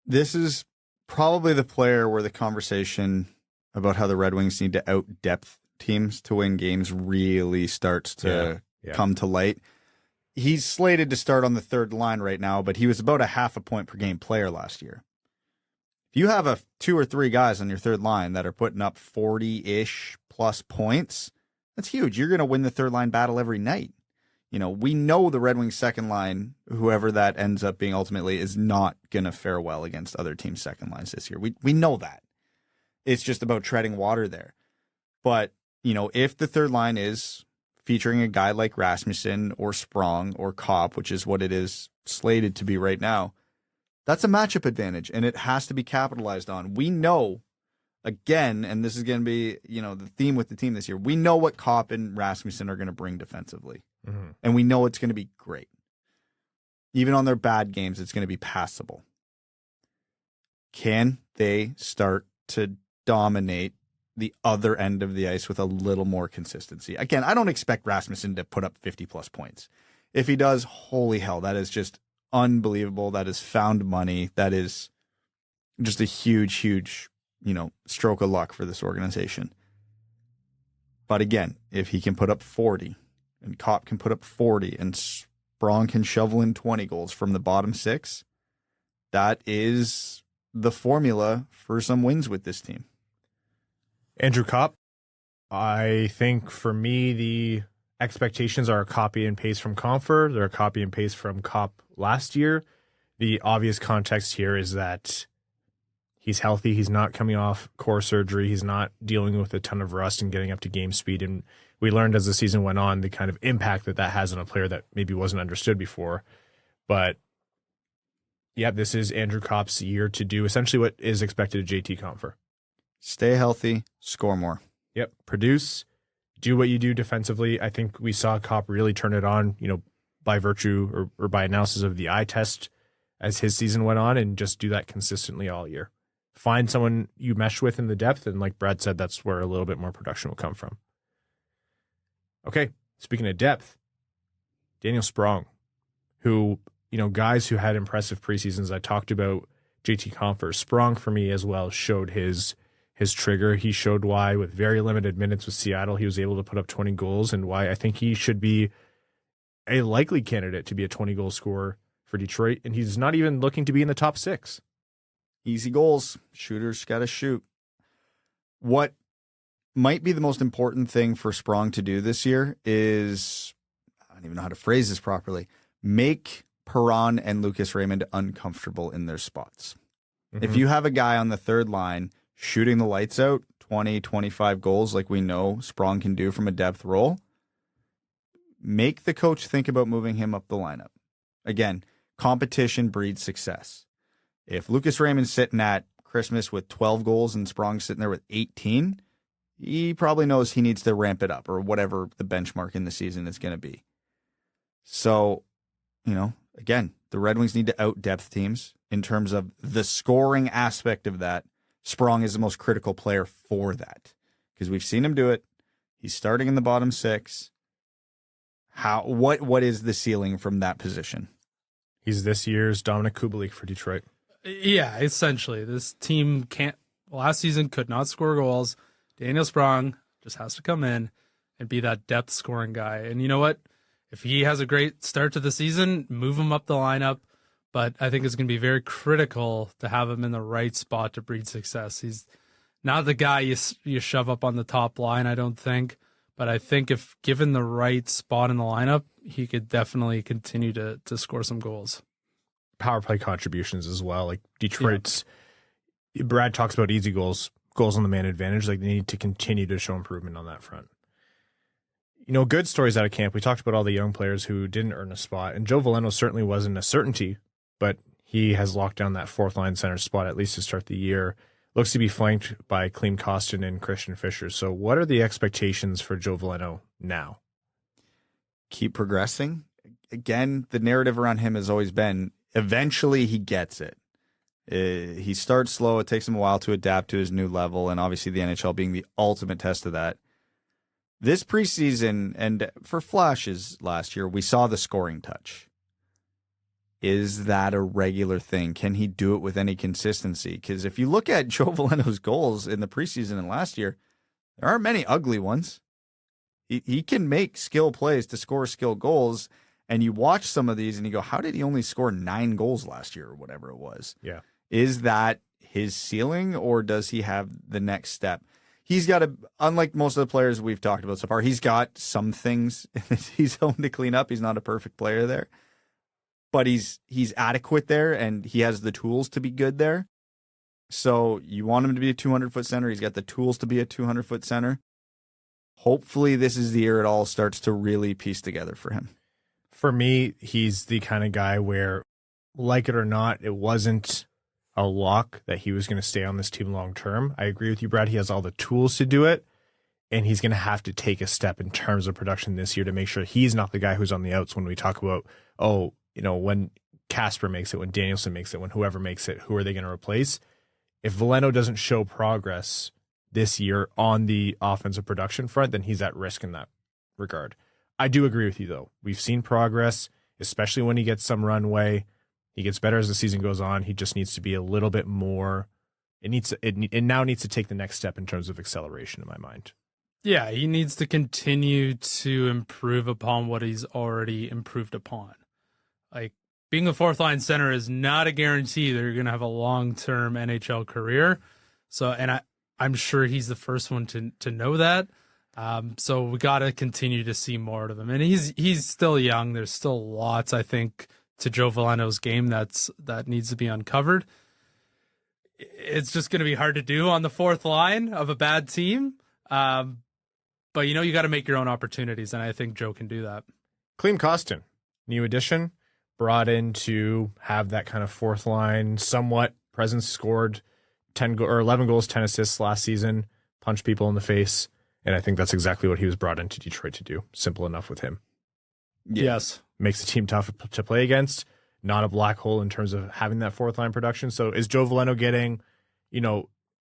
This is probably the player where the conversation about how the Red Wings need to out-depth teams to win games really starts to come to light. He's slated to start on the third line right now, but he was about a half a point per game player last year. If you have 2 or 3 guys on your third line that are putting up 40-ish plus points, that's huge. You're going to win the third line battle every night. We know the Red Wings second line, whoever that ends up being ultimately, is not going to fare well against other teams' second lines this year. We know that. It's just about treading water there. But, if the third line is featuring a guy like Rasmussen or Sprong or Copp, which is what it is slated to be right now, that's a matchup advantage, and it has to be capitalized on. We know, again, and this is going to be, the theme with the team this year, we know what Copp and Rasmussen are going to bring defensively. Mm-hmm. And we know it's going to be great. Even on their bad games, it's going to be passable. Can they start to dominate the other end of the ice with a little more consistency? Again, I don't expect Rasmussen to put up 50-plus points. If he does, holy hell, that is just unbelievable. That is found money. That is just a huge, huge, stroke of luck for this organization. But again, if he can put up 40 and Copp can put up 40 and Sprong can shovel in 20 goals from the bottom 6, that is the formula for some wins with this team. Andrew Copp, I think for me, the expectations are a copy and paste from Compher. They're a copy and paste from Copp last year. The obvious context here is that he's healthy. He's not coming off core surgery. He's not dealing with a ton of rust and getting up to game speed. And we learned as the season went on the kind of impact that has on a player that maybe wasn't understood before. But yeah, this is Andrew Copp's year to do essentially what is expected of JT Compher. Stay healthy, score more. Yep. Produce, do what you do defensively. I think we saw Copp really turn it on, by virtue or by analysis of the eye test as his season went on, and just do that consistently all year. Find someone you mesh with in the depth, and like Brad said, that's where a little bit more production will come from. Okay, speaking of depth, Daniel Sprong, who guys who had impressive preseasons. I talked about JT Compher. Sprong for me as well showed his trigger. He showed why with very limited minutes with Seattle, he was able to put up 20 goals and why I think he should be a likely candidate to be a 20-goal scorer for Detroit. And he's not even looking to be in the top 6. Easy goals. Shooters got to shoot. What might be the most important thing for Sprong to do this year is, I don't even know how to phrase this properly, make Perron and Lucas Raymond uncomfortable in their spots. Mm-hmm. If you have a guy on the third line shooting the lights out, 20, 25 goals like we know Sprong can do from a depth role, make the coach think about moving him up the lineup. Again, competition breeds success. If Lucas Raymond's sitting at Christmas with 12 goals and Sprong's sitting there with 18, he probably knows he needs to ramp it up or whatever the benchmark in the season is going to be. So, again, the Red Wings need to out-depth teams in terms of the scoring aspect of that. Sprong is the most critical player for that because we've seen him do it. He's starting in the bottom 6. What is the ceiling from that position? He's this year's Dominic Kubalik for Detroit. Yeah, essentially. This team last season could not score goals. Daniel Sprong just has to come in and be that depth scoring guy. And you know what? If he has a great start to the season, move him up the lineup. But I think it's going to be very critical to have him in the right spot to breed success. He's not the guy you shove up on the top line, I don't think. But I think if given the right spot in the lineup, he could definitely continue to score some goals. Power play contributions as well. Like Detroit's, Brad talks about easy goals on the man advantage. Like they need to continue to show improvement on that front. Good stories out of camp. We talked about all the young players who didn't earn a spot, and Joe Veleno certainly wasn't a certainty, but he has locked down that fourth line center spot at least to start the year. Looks to be flanked by Klim Kostin and Christian Fischer. So what are the expectations for Joe Veleno now? Keep progressing. Again, the narrative around him has always been eventually he gets it. He starts slow. It takes him a while to adapt to his new level, and obviously the NHL being the ultimate test of that. This preseason, and for flashes last year, we saw the scoring touch. Is that a regular thing? Can he do it with any consistency? Because if you look at Joe Veleno's goals in the preseason and last year, there aren't many ugly ones. He can make skill plays to score skill goals, and you watch some of these and you go, how did he only score 9 goals last year or whatever it was? Yeah. Is that his ceiling, or does he have the next step? He's got unlike most of the players we've talked about so far, he's got some things he's home to clean up. He's not a perfect player there, but he's adequate there, and he has the tools to be good there. So you want him to be a 200-foot center. He's got the tools to be a 200-foot center. Hopefully this is the year it all starts to really piece together for him. For me, he's the kind of guy where, like it or not, it wasn't a lock that he was going to stay on this team long term. I agree with you, Brad. He has all the tools to do it, and he's going to have to take a step in terms of production this year to make sure he's not the guy who's on the outs when we talk about, when Casper makes it, when Danielson makes it, when whoever makes it, who are they going to replace? If Veleno doesn't show progress this year on the offensive production front, then he's at risk in that regard. I do agree with you, though. We've seen progress, especially when he gets some runway. He gets better as the season goes on. He just needs to be a little bit more. It now needs to take the next step in terms of acceleration, in my mind. Yeah, he needs to continue to improve upon what he's already improved upon. Like, being a fourth line center is not a guarantee that you're going to have a long-term NHL career. So, and I'm sure he's the first one to know that. So we got to continue to see more of him. And he's still young. There's still lots, I think, to Joe Veleno's game that needs to be uncovered. It's just going to be hard to do on the fourth line of a bad team. But, you got to make your own opportunities, and I think Joe can do that. Klim Kostin, new addition, brought in to have that kind of fourth line, somewhat presence, scored 11 goals, 10 assists last season, punched people in the face, and I think that's exactly what he was brought into Detroit to do. Simple enough with him. Yes. Makes the team tough to play against, not a black hole in terms of having that fourth line production. So is Joe Veleno getting,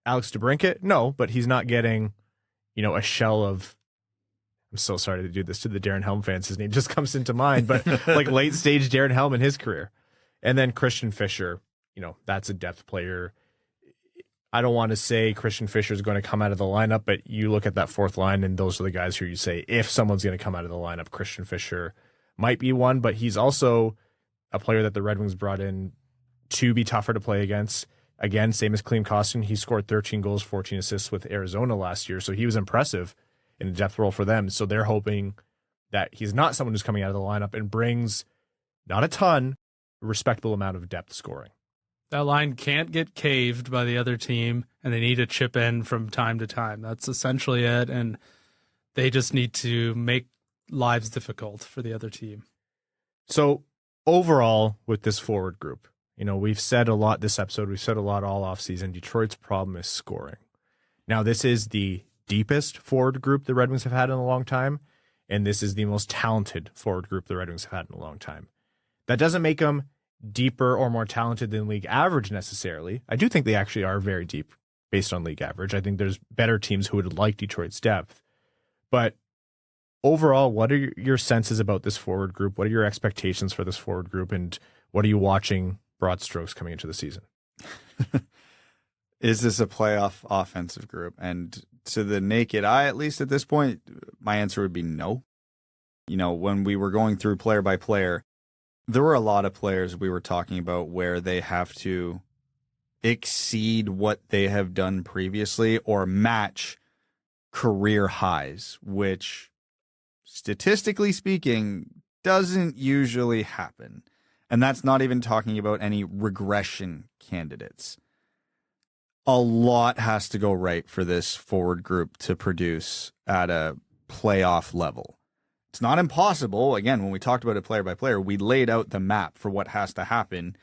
Alex DeBrincat? No, but he's not getting, a shell of, I'm so sorry to do this to the Darren Helm fans. His name just comes into mind, but like late stage Darren Helm in his career. And then Christian Fischer, that's a depth player. I don't want to say Christian Fischer is going to come out of the lineup, but you look at that fourth line, and those are the guys who you say, if someone's going to come out of the lineup, Christian Fischer might be one, but he's also a player that the Red Wings brought in to be tougher to play against. Again, same as Klim Kostin, he scored 13 goals, 14 assists with Arizona last year, so he was impressive in a depth role for them. So they're hoping that he's not someone who's coming out of the lineup and brings not a ton, a respectable amount of depth scoring. That line can't get caved by the other team, and they need to chip in from time to time. That's essentially it, and they just need to make lives difficult for the other team. So overall, with this forward group, we've said a lot this episode. We've said a lot all offseason. Detroit's problem is scoring. Now, this is the deepest forward group the Red Wings have had in a long time, and this is the most talented forward group the Red Wings have had in a long time. That doesn't make them deeper or more talented than league average necessarily. I do think they actually are very deep based on league average. I think there's better teams who would like Detroit's depth. But overall, what are your senses about this forward group? What are your expectations for this forward group? And what are you watching broad strokes coming into the season? Is this a playoff offensive group? And to the naked eye, at least at this point, my answer would be no. When we were going through player by player, there were a lot of players we were talking about where they have to exceed what they have done previously or match career highs, which statistically speaking doesn't usually happen. And that's not even talking about any regression candidates. A lot has to go right for this forward group to produce at a playoff level. It's not impossible. Again, when we talked about it player by player, we laid out the map for what has to happen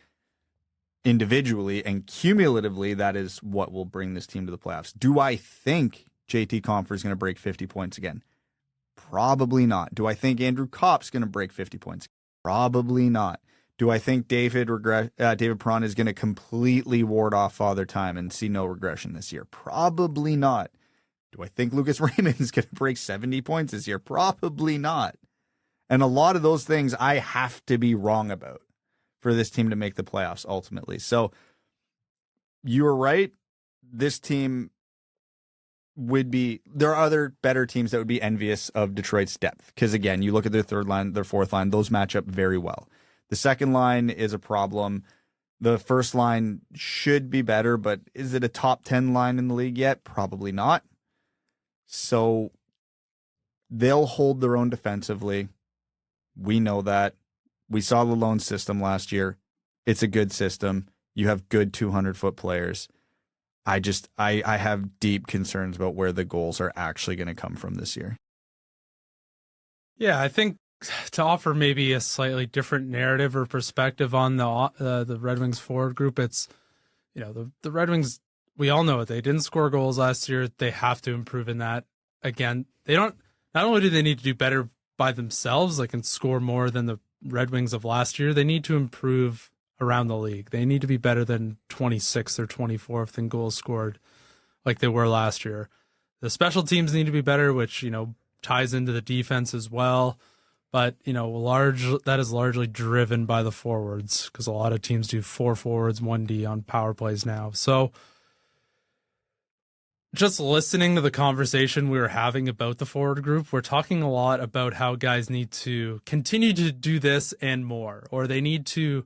individually, and cumulatively, that is what will bring this team to the playoffs. Do I think JT Compher is going to break 50 points again? Probably not. Do I think Andrew Copp's going to break 50 points? Probably not. Do I think David Perron is going to completely ward off Father Time and see no regression this year? Probably not. Do I think Lucas Raymond is going to break 70 points this year? Probably not. And a lot of those things I have to be wrong about for this team to make the playoffs ultimately. So you're right. This team would be, there are other better teams that would be envious of Detroit's depth. Because again, you look at their third line, their fourth line, those match up very well. The second line is a problem. The first line should be better, but is it a top 10 line in the league yet? Probably not. So they'll hold their own defensively. We know that. We saw Lalonde's system last year. It's a good system. You have good 200-foot players. I have deep concerns about where the goals are actually going to come from this year. Yeah, I think to offer maybe a slightly different narrative or perspective on the Red Wings forward group, it's, the Red Wings, we all know it. They didn't score goals last year. They have to improve in that. Again, not only do they need to do better by themselves, like, and score more than the Red Wings of last year, they need to improve around the league. They need to be better than 26th or 24th in goals scored like they were last year. The special teams need to be better, which, ties into the defense as well. But, that is largely driven by the forwards, because a lot of teams do 4 forwards, 1D on power plays now. So just listening to the conversation we were having about the forward group, we're talking a lot about how guys need to continue to do this and more, or they need to,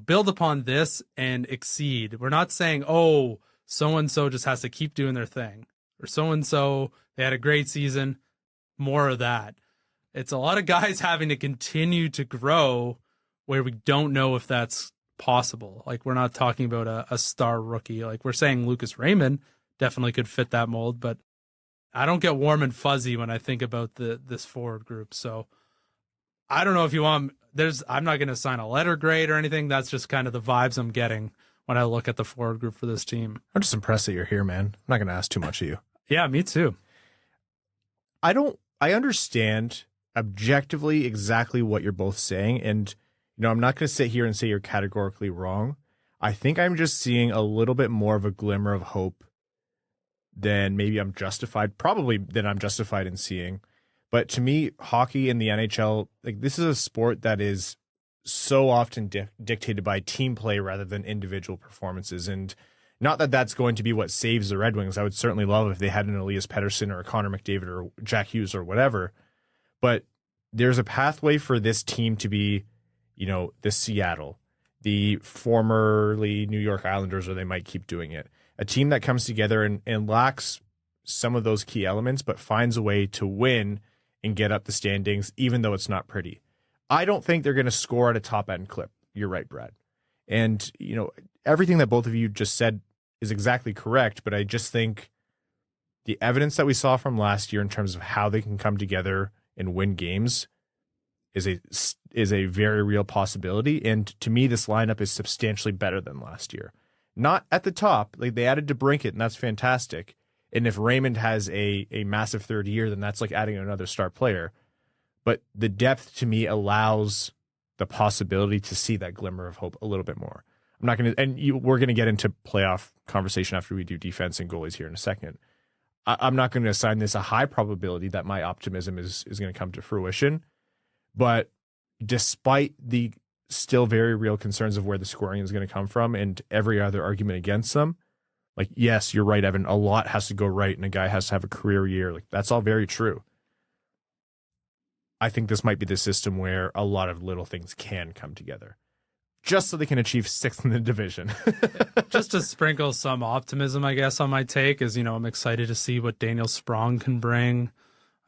build upon this and exceed. We're not saying, oh, so-and-so just has to keep doing their thing, or so-and-so, they had a great season, more of that. It's a lot of guys having to continue to grow where we don't know if that's possible. Like, we're not talking about a star rookie. Like, we're saying Lucas Raymond definitely could fit that mold, but I don't get warm and fuzzy when I think about this forward group. So I don't know if you want, I'm not going to sign a letter grade or anything. That's just kind of the vibes I'm getting when I look at the forward group for this team. I'm just impressed that you're here, man. I'm not going to ask too much of you. Yeah, me too. I understand objectively exactly what you're both saying. And, I'm not going to sit here and say you're categorically wrong. I think I'm just seeing a little bit more of a glimmer of hope than maybe I'm justified in seeing. But to me, hockey in the NHL, like, this is a sport that is so often dictated by team play rather than individual performances. And not that that's going to be what saves the Red Wings. I would certainly love if they had an Elias Pettersson or a Connor McDavid or Jack Hughes or whatever. But there's a pathway for this team to be, the Seattle, the formerly New York Islanders, or they might keep doing it. A team that comes together and lacks some of those key elements, but finds a way to win and get up the standings, even though it's not pretty. I don't think they're going to score at a top-end clip. You're right, Brad. And, everything that both of you just said is exactly correct, but I just think the evidence that we saw from last year in terms of how they can come together and win games is a very real possibility. And to me, this lineup is substantially better than last year. Not at the top. Like, they added DeBrincat, and that's fantastic. And if Raymond has a massive third year, then that's like adding another star player. But the depth to me allows the possibility to see that glimmer of hope a little bit more. I'm not going to, we're going to get into playoff conversation after we do defense and goalies here in a second. I'm not going to assign this a high probability that my optimism is going to come to fruition. But despite the still very real concerns of where the scoring is going to come from and every other argument against them, like, yes, you're right, Evan, a lot has to go right and a guy has to have a career year. Like, that's all very true. I think this might be the system where a lot of little things can come together just so they can achieve 6th in the division. Just to sprinkle some optimism, I guess, on my take is, I'm excited to see what Daniel Sprong can bring.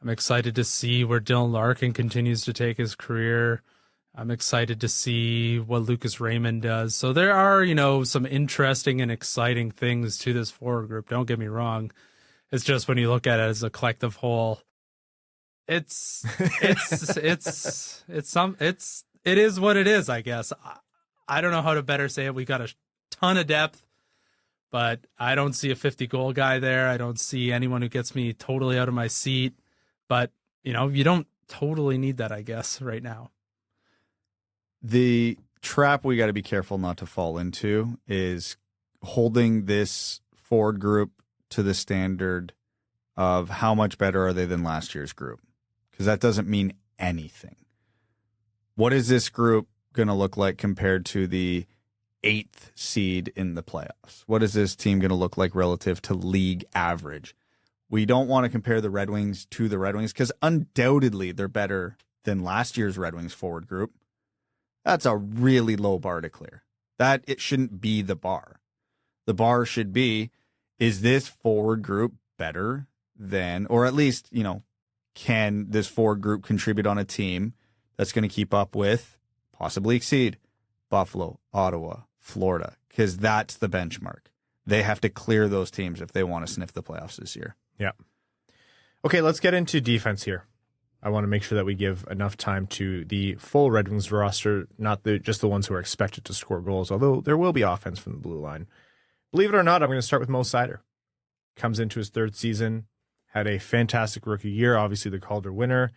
I'm excited to see where Dylan Larkin continues to take his career. I'm excited to see what Lucas Raymond does. So there are, some interesting and exciting things to this forward group. Don't get me wrong. It's just when you look at it as a collective whole, it is what it is, I guess. I don't know how to better say it. We got a ton of depth, but I don't see a 50-goal guy there. I don't see anyone who gets me totally out of my seat. But, you don't totally need that, I guess, right now. The trap we got to be careful not to fall into is holding this forward group to the standard of how much better are they than last year's group, because that doesn't mean anything. What is this group going to look like compared to the 8th seed in the playoffs? What is this team going to look like relative to league average? We don't want to compare the Red Wings to the Red Wings because undoubtedly they're better than last year's Red Wings forward group. That's a really low bar to clear. That it shouldn't be the bar. The bar should be, is this forward group better than, or at least, can this forward group contribute on a team that's going to keep up with, possibly exceed, Buffalo, Ottawa, Florida? Because that's the benchmark. They have to clear those teams if they want to sniff the playoffs this year. Yeah. Okay, let's get into defense here. I want to make sure that we give enough time to the full Red Wings roster, not just the ones who are expected to score goals, although there will be offense from the blue line. Believe it or not, I'm going to start with Mo Seider. Comes into his 3rd season, had a fantastic rookie year, obviously the Calder winner.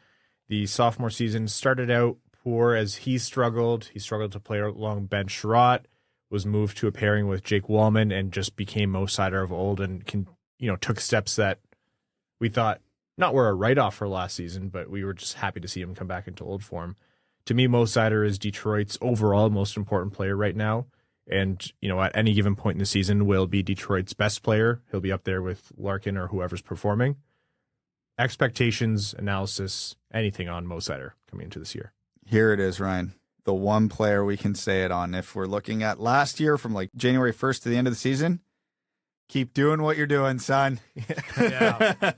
The sophomore season started out poor as he struggled. He struggled to play along Ben Sherratt, was moved to a pairing with Jake Walman, and just became Mo Seider of old and took steps that we thought not were a write-off for last season, but we were just happy to see him come back into old form. To me, Mo Seider is Detroit's overall most important player right now. And, at any given point in the season will be Detroit's best player. He'll be up there with Larkin or whoever's performing. Expectations, analysis, anything on Mo Seider coming into this year? Here it is, Ryan. The one player we can say it on. If we're looking at last year from like January 1st to the end of the season, keep doing what you're doing, son. Yeah.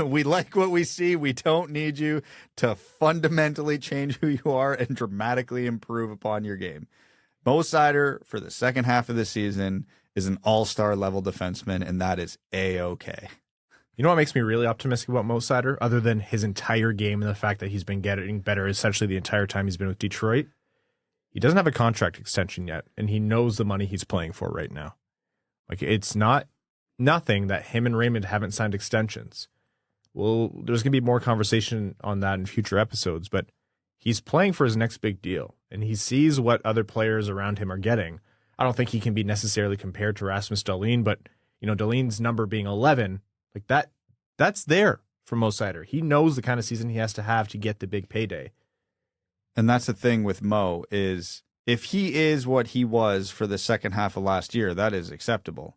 We like what we see. We don't need you to fundamentally change who you are and dramatically improve upon your game. Mo Seider, for the second half of the season, is an all-star level defenseman, and that is A-okay. You know what makes me really optimistic about Mo Seider, other than his entire game and the fact that he's been getting better essentially the entire time he's been with Detroit? He doesn't have a contract extension yet, and he knows the money he's playing for right now. Like, it's not nothing that him and Raymond haven't signed extensions. Well, there's going to be more conversation on that in future episodes, but he's playing for his next big deal, and he sees what other players around him are getting. I don't think he can be necessarily compared to Rasmus Dahlin, but, Dahlin's number being 11, like that's there for Mo Seider. He knows the kind of season he has to have to get the big payday. And that's the thing with Mo is if he is what he was for the second half of last year, that is acceptable.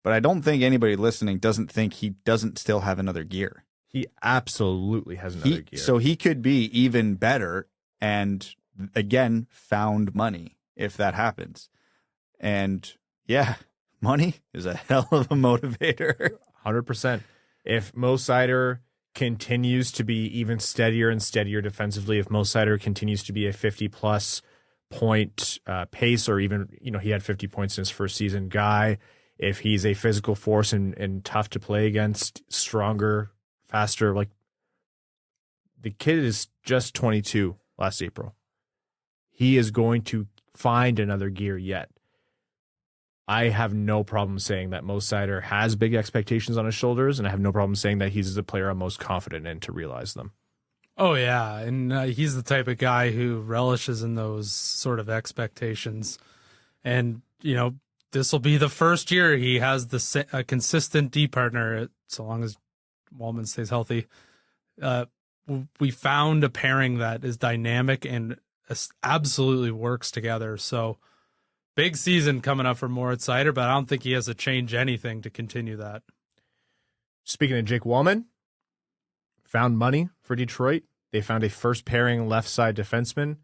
But I don't think anybody listening doesn't think he doesn't still have another gear. He absolutely has another gear. So he could be even better and, again, found money if that happens. And, yeah, money is a hell of a motivator. 100%. If Mo Seider continues to be even steadier and steadier defensively, if Mo Seider continues to be a 50-plus point pace, or even, he had 50 points in his first season guy, if he's a physical force and tough to play against, stronger, faster, like the kid is just 22 last April. He is going to find another gear yet. I have no problem saying that Mo Seider has big expectations on his shoulders, and I have no problem saying that he's the player I'm most confident in to realize them. Oh, yeah, and he's the type of guy who relishes in those sort of expectations. And, this will be the first year he has a consistent D partner, so long as Walman stays healthy. We found a pairing that is dynamic and absolutely works together. So big season coming up for Moritz Seider, but I don't think he has to change anything to continue that. Speaking of Jake Walman, found money for Detroit. They found a first pairing left side defenseman,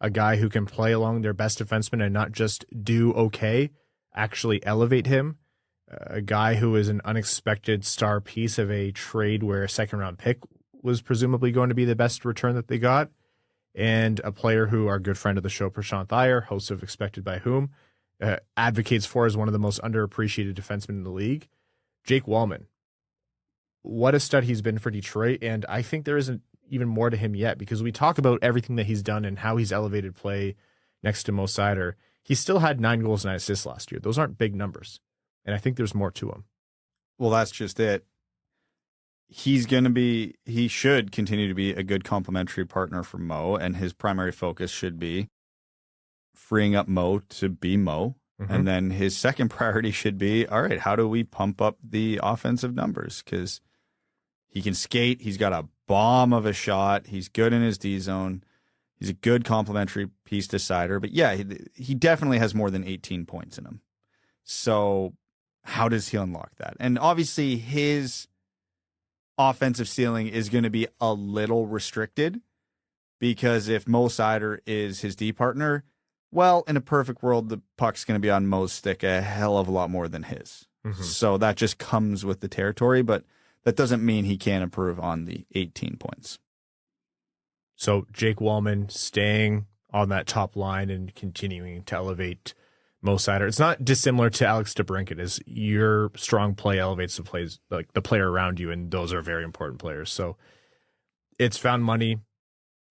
a guy who can play along their best defenseman and not just do okay, actually elevate him. A guy who is an unexpected star piece of a trade where a second round pick was presumably going to be the best return that they got. And a player who our good friend of the show, Prashant Iyer, host of Expected by Whom, advocates for as one of the most underappreciated defensemen in the league. Jake Walman. What a stud he's been for Detroit, and I think there isn't even more to him yet, because we talk about everything that he's done and how he's elevated play next to Mo Seider. He still had 9 goals and 9 assists last year. Those aren't big numbers, and I think there's more to him. Well, that's just it. He should continue to be a good complementary partner for Mo, and his primary focus should be freeing up Mo to be Mo. Mm-hmm. And then his second priority should be, all right, how do we pump up the offensive numbers? Because he can skate. He's got a bomb of a shot. He's good in his D zone. He's a good complementary piece to Seider. But yeah, he definitely has more than 18 points in him. So how does he unlock that? And obviously his offensive ceiling is going to be a little restricted, because if Mo Seider is his D partner, well, in a perfect world, the puck's going to be on Mo's stick a hell of a lot more than his. Mm-hmm. So that just comes with the territory, but that doesn't mean he can't improve on the 18 points. So Jake Walman staying on that top line and continuing to elevate Mo Seider. It's not dissimilar to Alex DeBrincat, as your strong play elevates the plays, like the player around you, and those are very important players. So it's found money.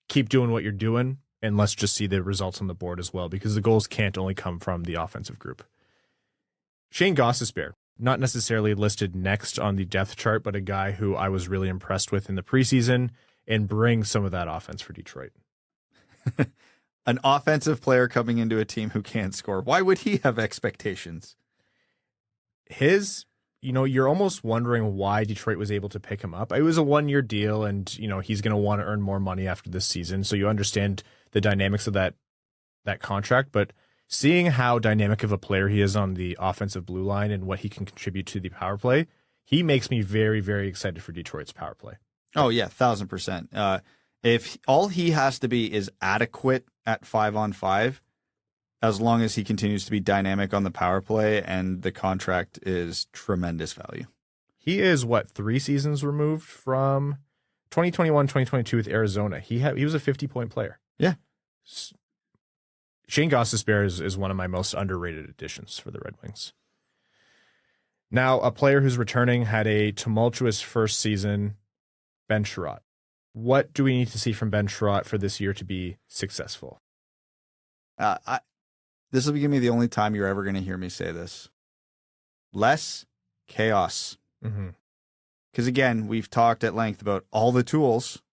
Keep doing what you're doing, and let's just see the results on the board as well, because the goals can't only come from the offensive group. Shayne Gostisbehere, not necessarily listed next on the depth chart, but a guy who I was really impressed with in the preseason and brings some of that offense for Detroit. An offensive player coming into a team who can't score. Why would he have expectations? You're almost wondering why Detroit was able to pick him up. It was a 1-year deal, and, he's going to want to earn more money after this season. So you understand the dynamics of that contract, but seeing how dynamic of a player he is on the offensive blue line and what he can contribute to the power play, he makes me very, very excited for Detroit's power play. Oh yeah, 1,000%. If all he has to be is adequate at 5-on-5, as long as he continues to be dynamic on the power play, and the contract is tremendous value. He is 3 seasons removed from 2021-2022 with Arizona. He was a 50-point player. Yeah. Shayne Gostisbehere is one of my most underrated additions for the Red Wings. Now, a player who's returning had a tumultuous first season, Ben Sherratt. What do we need to see from Ben Sherratt for this year to be successful? This will be gonna be the only time you're ever going to hear me say this. Less chaos. Mm-hmm. Because again, we've talked at length about all the tools.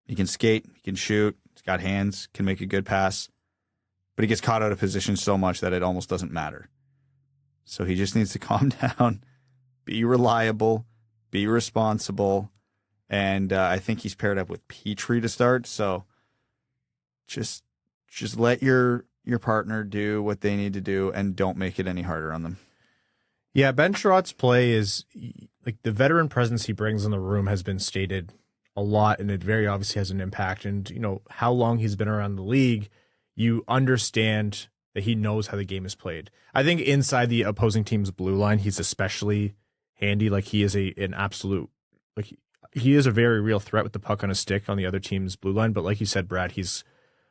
He can skate, he can shoot, he's got hands, can make a good pass, but he gets caught out of position so much that it almost doesn't matter. So he just needs to calm down, be reliable, be responsible. And I think he's paired up with Petry to start. So just let your partner do what they need to do and don't make it any harder on them. Yeah, Ben Sherratt's play is like the veteran presence he brings in the room has been stated a lot, and it very obviously has an impact. And, you know, how long he's been around the league, you understand that he knows how the game is played. I think inside the opposing team's blue line, he's especially handy. Like, he is an absolute, like, he is a very real threat with the puck on his stick on the other team's blue line. But like you said, Brad, he's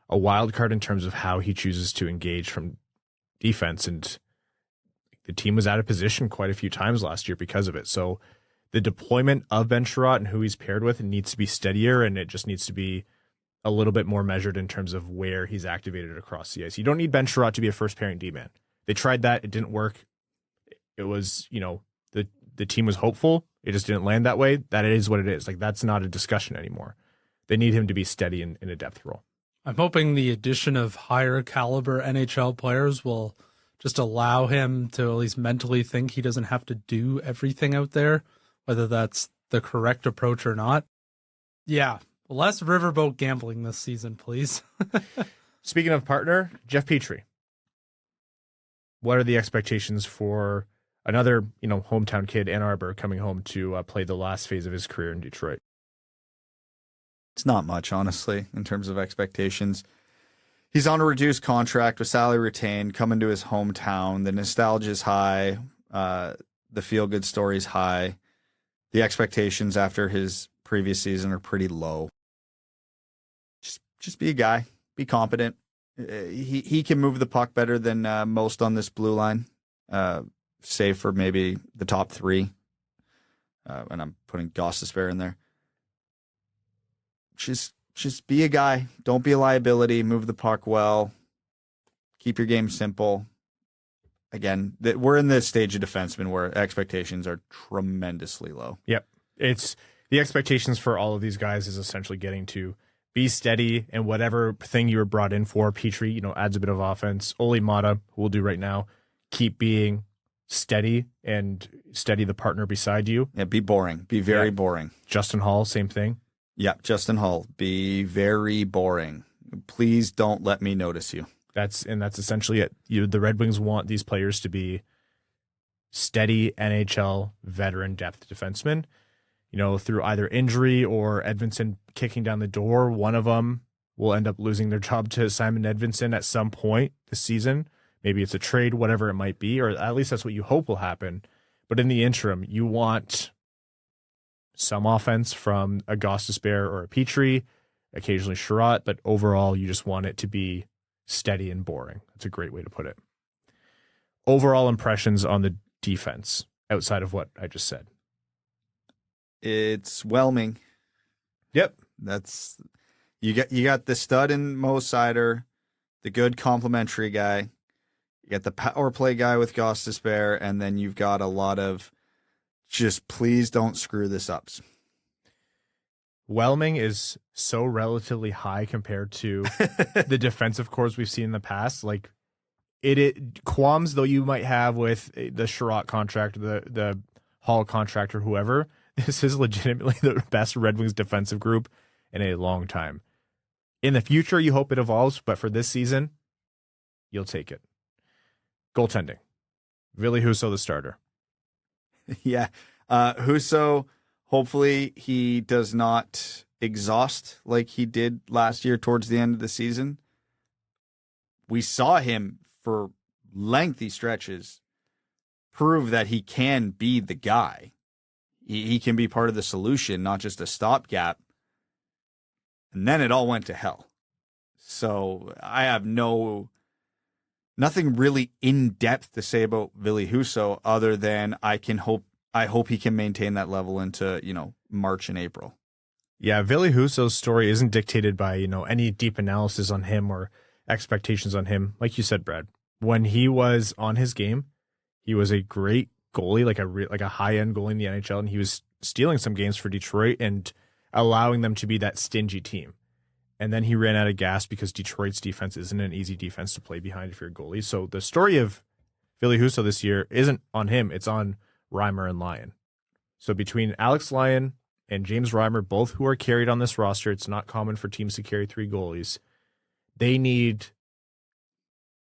a wild card in terms of how he chooses to engage from defense. And the team was out of position quite a few times last year because of it. So the deployment of Ben Sherratt and who he's paired with needs to be steadier, and it just needs to be a little bit more measured in terms of where he's activated across the ice. You don't need Ben Sherratt to be a first pairing D-man. They tried that. It didn't work. It was, you know, the team was hopeful. It just didn't land that way. That is what it is. Like, that's not a discussion anymore. They need him to be steady in a depth role. I'm hoping the addition of higher caliber NHL players will just allow him to at least mentally think he doesn't have to do everything out there, whether that's the correct approach or not. Yeah, less riverboat gambling this season, please. Speaking of partner, Jeff Petry. What are the expectations for another, you know, hometown kid, Ann Arbor, coming home to play the last phase of his career in Detroit? It's not much, honestly, in terms of expectations. He's on a reduced contract with salary retained, coming to his hometown. The nostalgia is high. The feel-good story is high. The expectations after his previous season are pretty low. Just be a guy. Be competent. He can move the puck better than most on this blue line, save for maybe the top three. And I'm putting Gostisbehere in there. Just be a guy. Don't be a liability. Move the puck well. Keep your game simple. Again, we're in this stage of defenseman where expectations are tremendously low. Yep. It's the expectations for all of these guys is essentially getting to be steady, and whatever thing you were brought in for. Petry, you know, adds a bit of offense. Olli Maatta, who we'll do right now, keep being steady and steady the partner beside you. Yeah, be boring. Be very boring. Justin Holl, same thing. Yeah, Justin Holl, be very boring. Please don't let me notice you. That's essentially it. The Red Wings want these players to be steady NHL veteran depth defensemen. You know, through either injury or Edvinsson kicking down the door, one of them will end up losing their job to Simon Edvinsson at some point this season. Maybe it's a trade, whatever it might be, or at least that's what you hope will happen. But in the interim, you want some offense from a Gostisbehere or a Petry, occasionally Sherratt, but overall you just want it to be steady and boring. That's a great way to put it. Overall impressions on the defense outside of what I just said. It's whelming. Yep. That's you got the stud in Moritz Seider, the good complimentary guy. You got the power play guy with Gostisbehere, and then you've got a lot of just please don't screw this up. Whelming is so relatively high compared to the defensive cores we've seen in the past. Like it qualms though you might have with the Sherratt contract, the Hall contract, or whoever. This is legitimately the best Red Wings defensive group in a long time. In the future, you hope it evolves, but for this season, you'll take it. Goaltending. Ville Husso, the starter. Yeah. Husso, hopefully he does not exhaust like he did last year towards the end of the season. We saw him for lengthy stretches prove that he can be the guy. He can be part of the solution, not just a stopgap. And then it all went to hell. So I have nothing really in depth to say about Ville Husso other than I hope he can maintain that level into, March and April. Yeah, Ville Husso's story isn't dictated by, any deep analysis on him or expectations on him. Like you said, Brad, when he was on his game, he was a great goalie, like a high-end goalie in the NHL, and he was stealing some games for Detroit and allowing them to be that stingy team. And then he ran out of gas because Detroit's defense isn't an easy defense to play behind if you're a goalie. So the story of Ville Husso this year isn't on him, it's on Reimer and Lyon. So between Alex Lyon and James Reimer, both who are carried on this roster, it's not common for teams to carry three goalies. they need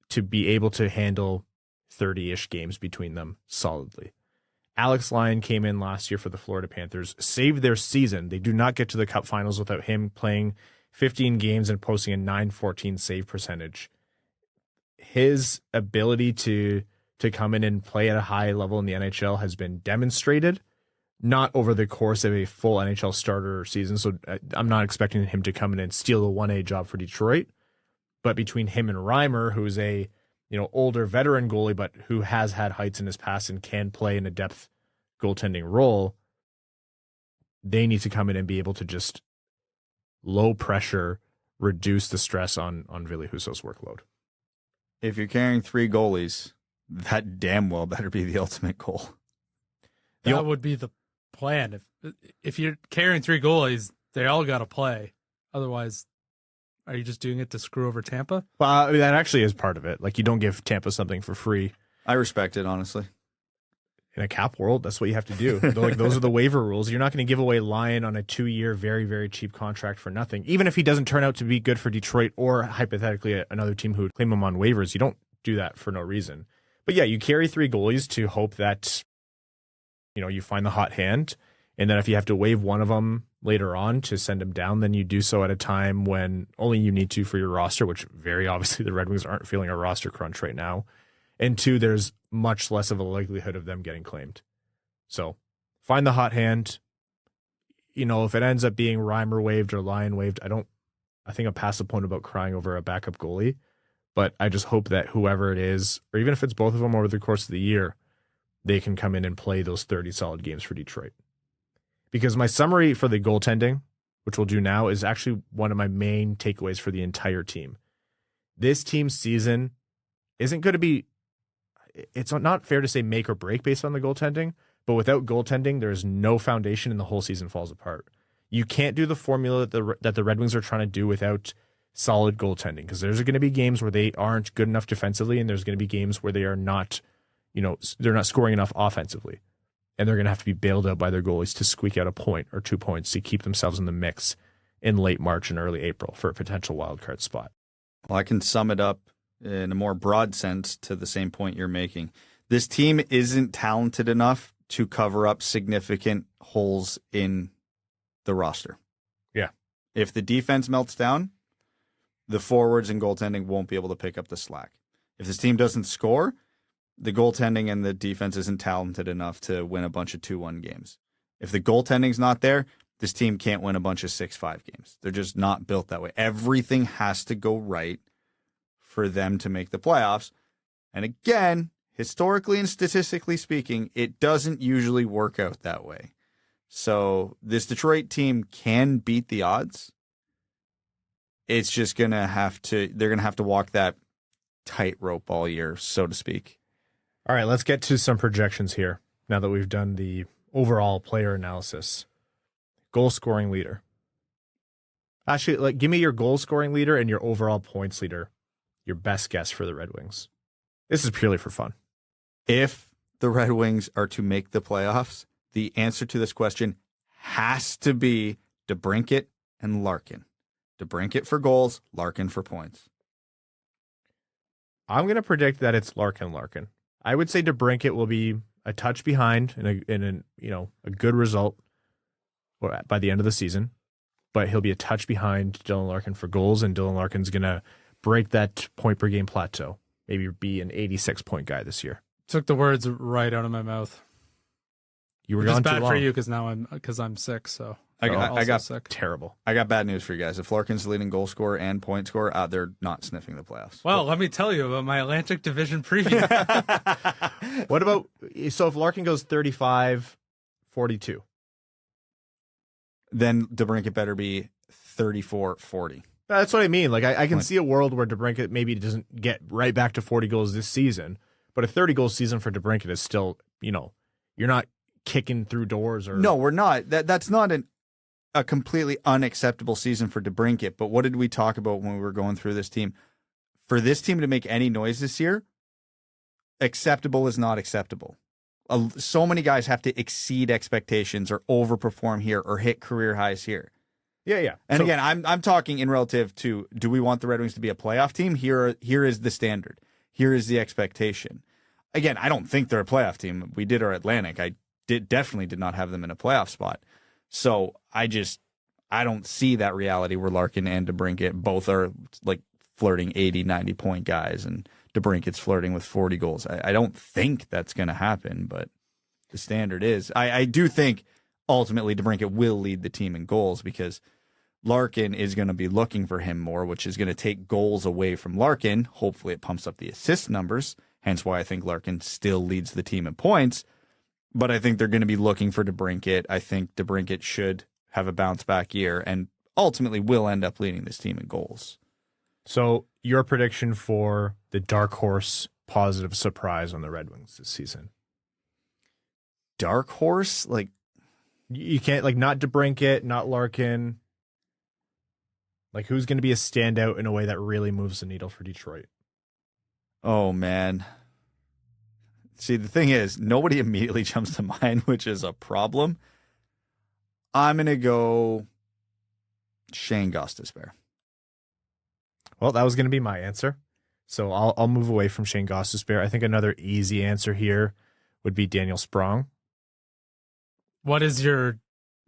to be able to handle 30-ish games between them solidly. Alex Lyon came in last year for the Florida Panthers, saved their season. They do not get to the Cup finals without him playing 15 games and posting a .914 save percentage. His ability to come in and play at a high level in the NHL has been demonstrated, not over the course of a full NHL starter season. So I'm not expecting him to come in and steal the 1A job for Detroit. But between him and Reimer, who's a older veteran goalie, but who has had heights in his past and can play in a depth goaltending role, they need to come in and be able to just low pressure, reduce the stress on Ville Husso's workload. If you're carrying 3 goalies, that damn well better be the ultimate goal. That would be the plan. If you're carrying 3 goalies, they all got to play. Otherwise, are you just doing it to screw over Tampa? Well, that actually is part of it. Like, you don't give Tampa something for free. I respect it, honestly. In a cap world, that's what you have to do. Like, those are the waiver rules. You're not going to give away Lyon on a 2-year, very, very cheap contract for nothing. Even if he doesn't turn out to be good for Detroit or hypothetically another team who would claim him on waivers, you don't do that for no reason. But yeah, you carry 3 goalies to hope that, you find the hot hand. And then if you have to waive one of them later on to send him down, then you do so at a time when only you need to for your roster, which very obviously the Red Wings aren't feeling a roster crunch right now. And 2, there's much less of a likelihood of them getting claimed. So find the hot hand. If it ends up being Reimer waived or Lyon waived, I think I'm past the point about crying over a backup goalie. But I just hope that whoever it is, or even if it's both of them over the course of the year, they can come in and play those 30 solid games for Detroit. Because my summary for the goaltending, which we'll do now, is actually one of my main takeaways for the entire team. This team's season isn't going to be, it's not fair to say make or break based on the goaltending, but without goaltending, there is no foundation and the whole season falls apart. You can't do the formula that the Red Wings are trying to do without solid goaltending, because there's going to be games where they aren't good enough defensively, and there's going to be games where they are not, they're not scoring enough offensively. And they're going to have to be bailed out by their goalies to squeak out a point or 2 points to keep themselves in the mix in late March and early April for a potential wildcard spot. Well, I can sum it up in a more broad sense to the same point you're making. This team isn't talented enough to cover up significant holes in the roster. Yeah. If the defense melts down, the forwards and goaltending won't be able to pick up the slack. If this team doesn't score, the goaltending and the defense isn't talented enough to win a bunch of 2-1 games. If the goaltending's not there, this team can't win a bunch of 6-5 games. They're just not built that way. Everything has to go right for them to make the playoffs. And again, historically and statistically speaking, it doesn't usually work out that way. So this Detroit team can beat the odds. It's just they're going to have to walk that tightrope all year, so to speak. All right, let's get to some projections here now that we've done the overall player analysis. Goal scoring leader. Actually, give me your goal scoring leader and your overall points leader. Your best guess for the Red Wings. This is purely for fun. If the Red Wings are to make the playoffs, the answer to this question has to be DeBrincat and Larkin. DeBrincat for goals, Larkin for points. I'm going to predict that it's Larkin. I would say DeBrincat will be a touch behind in a good result by the end of the season, but he'll be a touch behind Dylan Larkin for goals, and Dylan Larkin's going to break that point per game plateau. Maybe be an 86-point guy this year. Took the words right out of my mouth. You were It's gone too bad long. for you because now I'm sick. So I got sick. Terrible. I got bad news for you guys. If Larkin's the leading goal scorer and point scorer, they're not sniffing the playoffs. Well, let me tell you about my Atlantic Division preview. What about, so if Larkin goes 35-42? Then DeBrincat better be 34-40. That's what I mean. I can see a world where DeBrincat maybe doesn't get right back to 40 goals this season, but a 30-goal season for DeBrincat is still, you're not kicking through doors. Or No, we're not. That's not a completely unacceptable season for DeBrincat, but what did we talk about when we were going through this team? For this team to make any noise this year, acceptable is not acceptable. So many guys have to exceed expectations or overperform here or hit career highs here. Yeah. And again, I'm talking in relative to, do we want the Red Wings to be a playoff team? Here is the standard. Here is the expectation. Again, I don't think they're a playoff team. We did our Atlantic. I definitely did not have them in a playoff spot. So I don't see that reality where Larkin and DeBrincat both are like flirting 80, 90-point guys, and DeBrincat's flirting with 40 goals. I don't think that's going to happen, but the standard is. I do think ultimately DeBrincat will lead the team in goals because Larkin is going to be looking for him more, which is going to take goals away from Larkin. Hopefully it pumps up the assist numbers, hence why I think Larkin still leads the team in points. But I think they're going to be looking for DeBrincat. I think DeBrincat should have a bounce-back year and ultimately will end up leading this team in goals. So your prediction for the dark horse positive surprise on the Red Wings this season? Dark horse? Like, you can't, like, not DeBrincat, not Larkin. Like, who's going to be a standout in a way that really moves the needle for Detroit? Oh, man. See, the thing is, nobody immediately jumps to mind, which is a problem. I'm going to go Shayne Gostisbehere. Well, that was going to be my answer. So I'll move away from Shayne Gostisbehere. I think another easy answer here would be Daniel Sprong. What is your,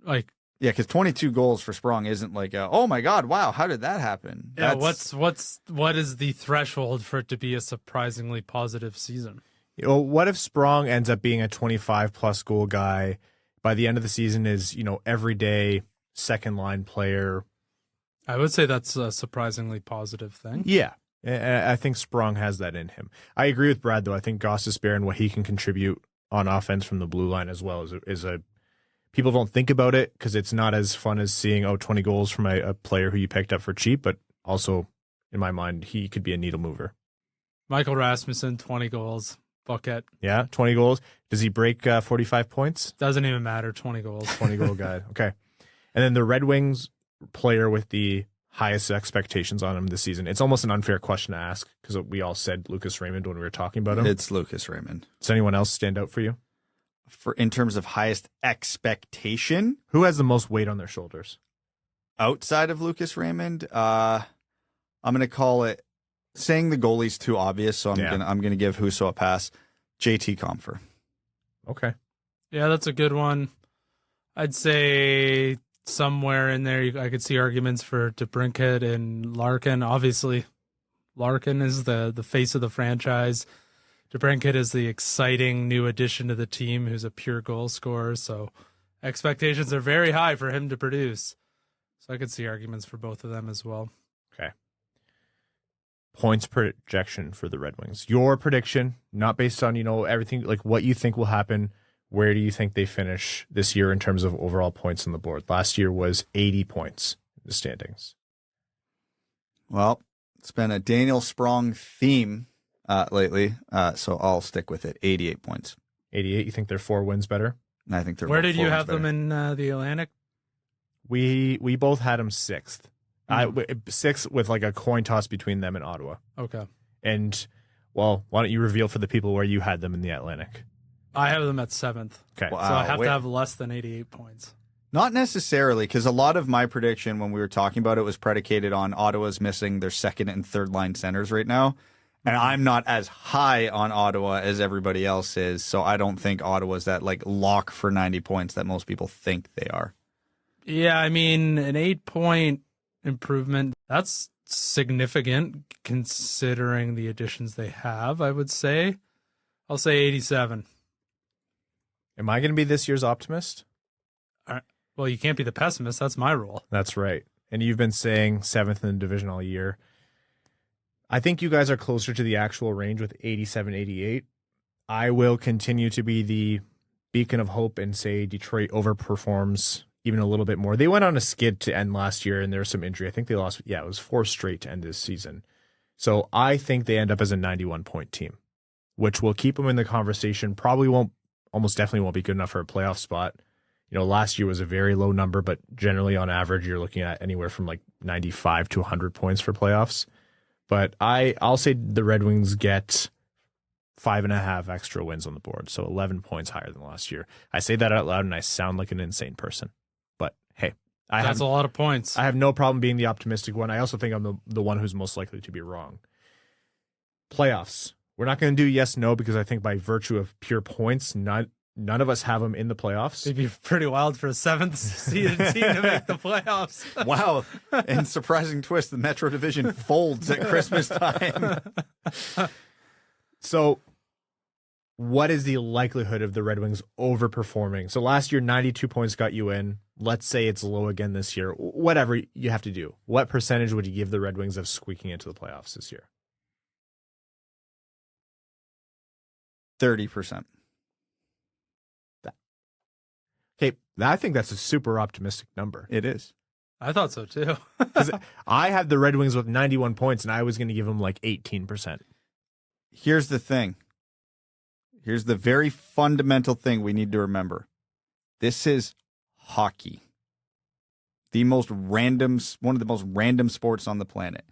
like... Yeah, because 22 goals for Sprong isn't like, oh my God, wow, how did that happen? Yeah, what is the threshold for it to be a surprisingly positive season? Well, what if Sprong ends up being a 25-plus goal guy by the end of the season, is, everyday second-line player? I would say that's a surprisingly positive thing. Yeah, I think Sprong has that in him. I agree with Brad, though. I think Gostisbehere and what he can contribute on offense from the blue line as well is a people don't think about it because it's not as fun as seeing 20 goals from a player who you picked up for cheap, but also in my mind he could be a needle mover. Michael Rasmussen, 20 goals, bucket. Yeah, 20 goals. Does he break 45 points? Doesn't even matter. 20 goals. 20 goal guy. Okay, and then the Red Wings player with the highest expectations on him this season. It's almost an unfair question to ask because we all said Lucas Raymond when we were talking about him. It's Lucas Raymond. Does anyone else stand out for you? In terms of highest expectation, who has the most weight on their shoulders outside of Lucas Raymond? I'm going to call it, saying the goalie's too obvious, so I'm going to give Husso a pass. JT Compher. Okay. Yeah, that's a good one. I'd say somewhere in there I could see arguments for DeBrincat and Larkin. Obviously, Larkin is the face of the franchise. DeBrincat is the exciting new addition to the team who's a pure goal scorer, so expectations are very high for him to produce. So I could see arguments for both of them as well. Okay. Points projection for the Red Wings. Your prediction, not based on, everything, like what you think will happen. Where do you think they finish this year in terms of overall points on the board? Last year was 80 points in the standings. Well, it's been a Daniel Sprong theme lately, so I'll stick with it. 88 points. 88. You think they're 4 wins better? I think they're. Where did you have them in the Atlantic? We both had them 6th. 6th with like a coin toss between them and Ottawa. Okay. And why don't you reveal for the people where you had them in the Atlantic? I have them at 7th. Okay. Wow. So I have to have less than 88 points. Not necessarily, because a lot of my prediction when we were talking about it was predicated on Ottawa's missing their second and third line centers right now. And I'm not as high on Ottawa as everybody else is, so I don't think Ottawa's that like lock for 90 points that most people think they are. Yeah, I mean, an 8-point improvement, that's significant considering the additions they have, I would say. I'll say 87. Am I going to be this year's optimist? Well, you can't be the pessimist. That's my role. That's right. And you've been saying 7th in the division all year. I think you guys are closer to the actual range with 87, 88. I will continue to be the beacon of hope and say Detroit overperforms even a little bit more. They went on a skid to end last year, and there was some injury. I think they lost, it was 4 straight to end this season. So I think they end up as a 91-point team, which will keep them in the conversation. Almost definitely won't be good enough for a playoff spot. Last year was a very low number, but generally on average, you're looking at anywhere from like 95 to 100 points for playoffs. But I'll say the Red Wings get 5.5 extra wins on the board, so 11 points higher than last year. I say that out loud and I sound like an insane person. But hey, That's a lot of points. I have no problem being the optimistic one. I also think I'm the one who's most likely to be wrong. Playoffs. We're not going to do yes, no, because I think by virtue of pure points, none of us have them in the playoffs. It'd be pretty wild for a 7th seeded team to make the playoffs. Wow. And surprising twist, the Metro Division folds at Christmas time. So what is the likelihood of the Red Wings overperforming? So last year, 92 points got you in. Let's say it's low again this year. Whatever you have to do. What percentage would you give the Red Wings of squeaking into the playoffs this year? 30%. Okay, I think that's a super optimistic number. It is. I thought so too. Because I had the Red Wings with 91 points, and I was going to give them like 18%. Here's the thing. Here's the very fundamental thing we need to remember. This is hockey. One of the most random sports on the planet.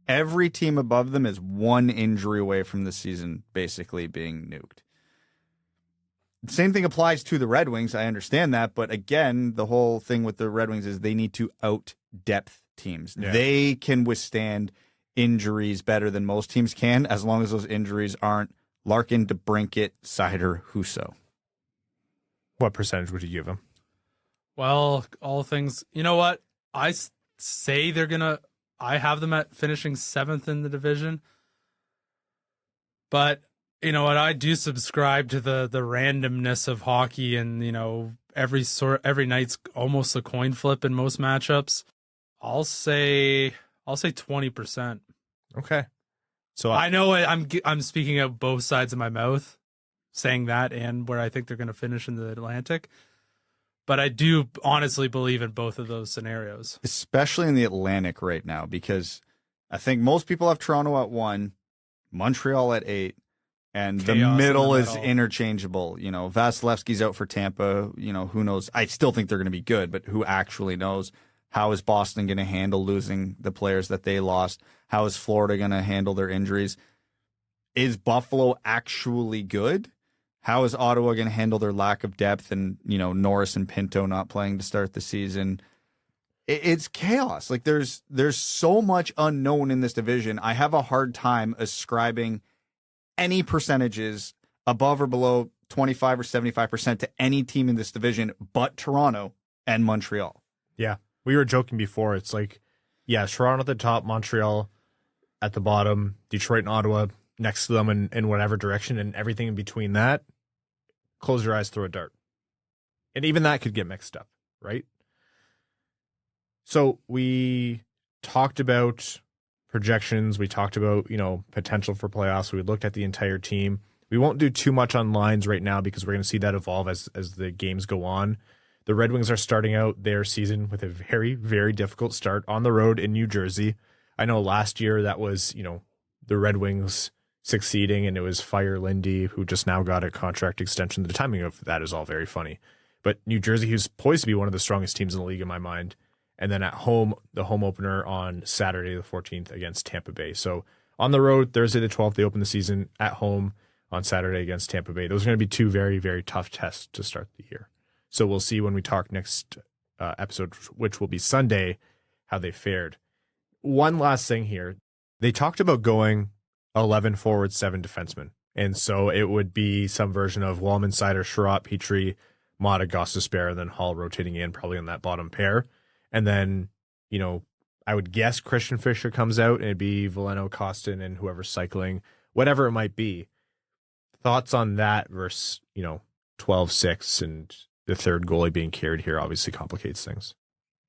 Every team above them is one injury away from the season basically being nuked. The same thing applies to the Red Wings. I understand that. But again, the whole thing with the Red Wings is they need to out-depth teams. Yeah. They can withstand injuries better than most teams can, as long as those injuries aren't Larkin, DeBrincat, Seider, Husso. What percentage would you give them? Well, all things... You know what? I say they're going to... I have them at finishing 7th in the division. But, you know what? I do subscribe to the randomness of hockey, and, you know, every night's almost a coin flip in most matchups. I'll say 20%. Okay. So I know I'm speaking out both sides of my mouth, saying that and where I think they're going to finish in the Atlantic. But I do honestly believe in both of those scenarios. Especially in the Atlantic right now, because I think most people have Toronto at 1, Montreal at 8, and the middle is interchangeable. You know, Vasilevsky's out for Tampa. You know, who knows? I still think they're going to be good, but who actually knows? How is Boston going to handle losing the players that they lost? How is Florida going to handle their injuries? Is Buffalo actually good? How is Ottawa going to handle their lack of depth and, you know, Norris and Pinto not playing to start the season? It's chaos. Like there's so much unknown in this division. I have a hard time ascribing any percentages above or below 25 or 75% to any team in this division but Toronto and Montreal. Yeah. We were joking before. It's like, yeah, Toronto at the top, Montreal at the bottom, Detroit and Ottawa next to them in whatever direction, and everything in between that. Close your eyes, throw a dart. And even that could get mixed up, right? So we talked about projections. We talked about, you know, potential for playoffs. We looked at the entire team. We won't do too much on lines right now because we're going to see that evolve as the games go on. The Red Wings are starting out their season with a very, very difficult start on the road in New Jersey. I know last year that was, you know, the Red Wings succeeding, and it was Fire Lindy, who just now got a contract extension. The timing of that is all very funny. But New Jersey, who's poised to be one of the strongest teams in the league in my mind, and then at home, the home opener on Saturday the 14th against Tampa Bay. So on the road, Thursday the 12th, they open the season. At home on Saturday against Tampa Bay. Those are going to be two very, very tough tests to start the year. So we'll see when we talk next episode, which will be Sunday, how they fared. One last thing here. They talked about going 11 forwards, 7 defensemen. And so it would be some version of Walman, Seider, Sherratt, Petry, Maatta, Gostisbehere, and then Holl rotating in probably on that bottom pair. And then, you know, I would guess Christian Fischer comes out and it'd be Veleno, Kostin, and whoever's cycling, whatever it might be. Thoughts on that versus, you know, 12-6 and the third goalie being carried here obviously complicates things.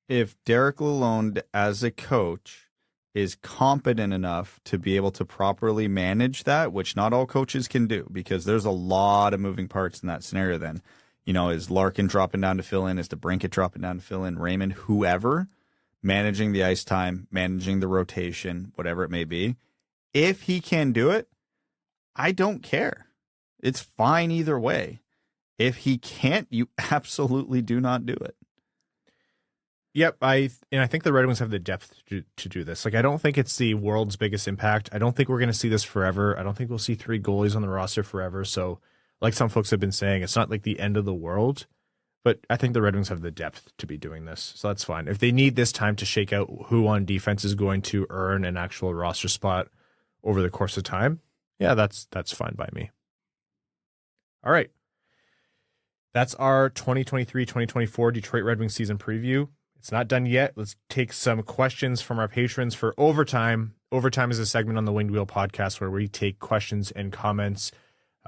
If Derek Lalonde as a coach is competent enough to be able to properly manage that, which not all coaches can do, because there's a lot of moving parts in that scenario then. You know, is Larkin dropping down to fill in? Is DeBrincat dropping down to fill in? Raymond, whoever, managing the ice time, managing the rotation, whatever it may be. If he can do it, I don't care. It's fine either way. If he can't, you absolutely do not do it. Yep, I think the Red Wings have the depth to do this. Like, I don't think it's the world's biggest impact. I don't think we're going to see this forever. I don't think we'll see 3 goalies on the roster forever. So, like some folks have been saying, it's not like the end of the world. But I think the Red Wings have the depth to be doing this, so that's fine. If they need this time to shake out who on defense is going to earn an actual roster spot over the course of time, yeah, that's fine by me. All right. That's our 2023-2024 Detroit Red Wings season preview. It's not done yet. Let's take some questions from our patrons for Overtime. Overtime is a segment on the Winged Wheel podcast where we take questions and comments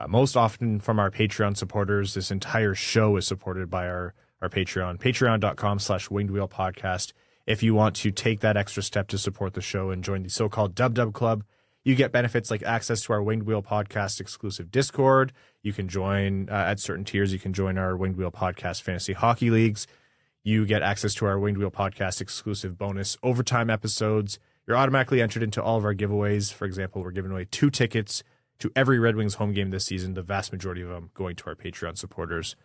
most often from our Patreon supporters. This entire show is supported by our Patreon, patreon.com/Winged Wheel podcast. If you want to take that extra step to support the show and join the so-called Dub Club, you get benefits like access to our Winged Wheel podcast exclusive Discord. You can join at certain tiers. You can join our Winged Wheel podcast fantasy hockey leagues. You get access to our Winged Wheel podcast exclusive bonus Overtime episodes. You're automatically entered into all of our giveaways. For example, we're giving away 2 tickets to every Red Wings home game this season, the vast majority of them going to our Patreon supporters.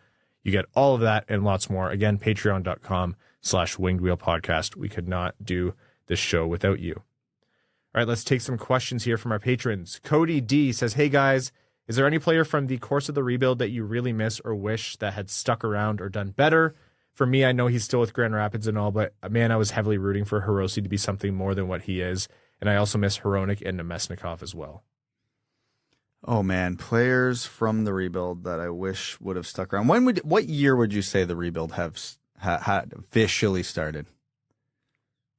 You get all of that and lots more. Again, patreon.com/Winged Wheel podcast. We could not do this show without you. All right, let's take some questions here from our patrons. Cody D says, hey guys, is there any player from the course of the rebuild that you really miss or wish that had stuck around or done better? For me, I know he's still with Grand Rapids and all, but man, I was heavily rooting for Hirose to be something more than what he is. And I also miss Hronek and Nemesnikov as well. Oh man, players from the rebuild that I wish would have stuck around. What year would you say the rebuild had officially started?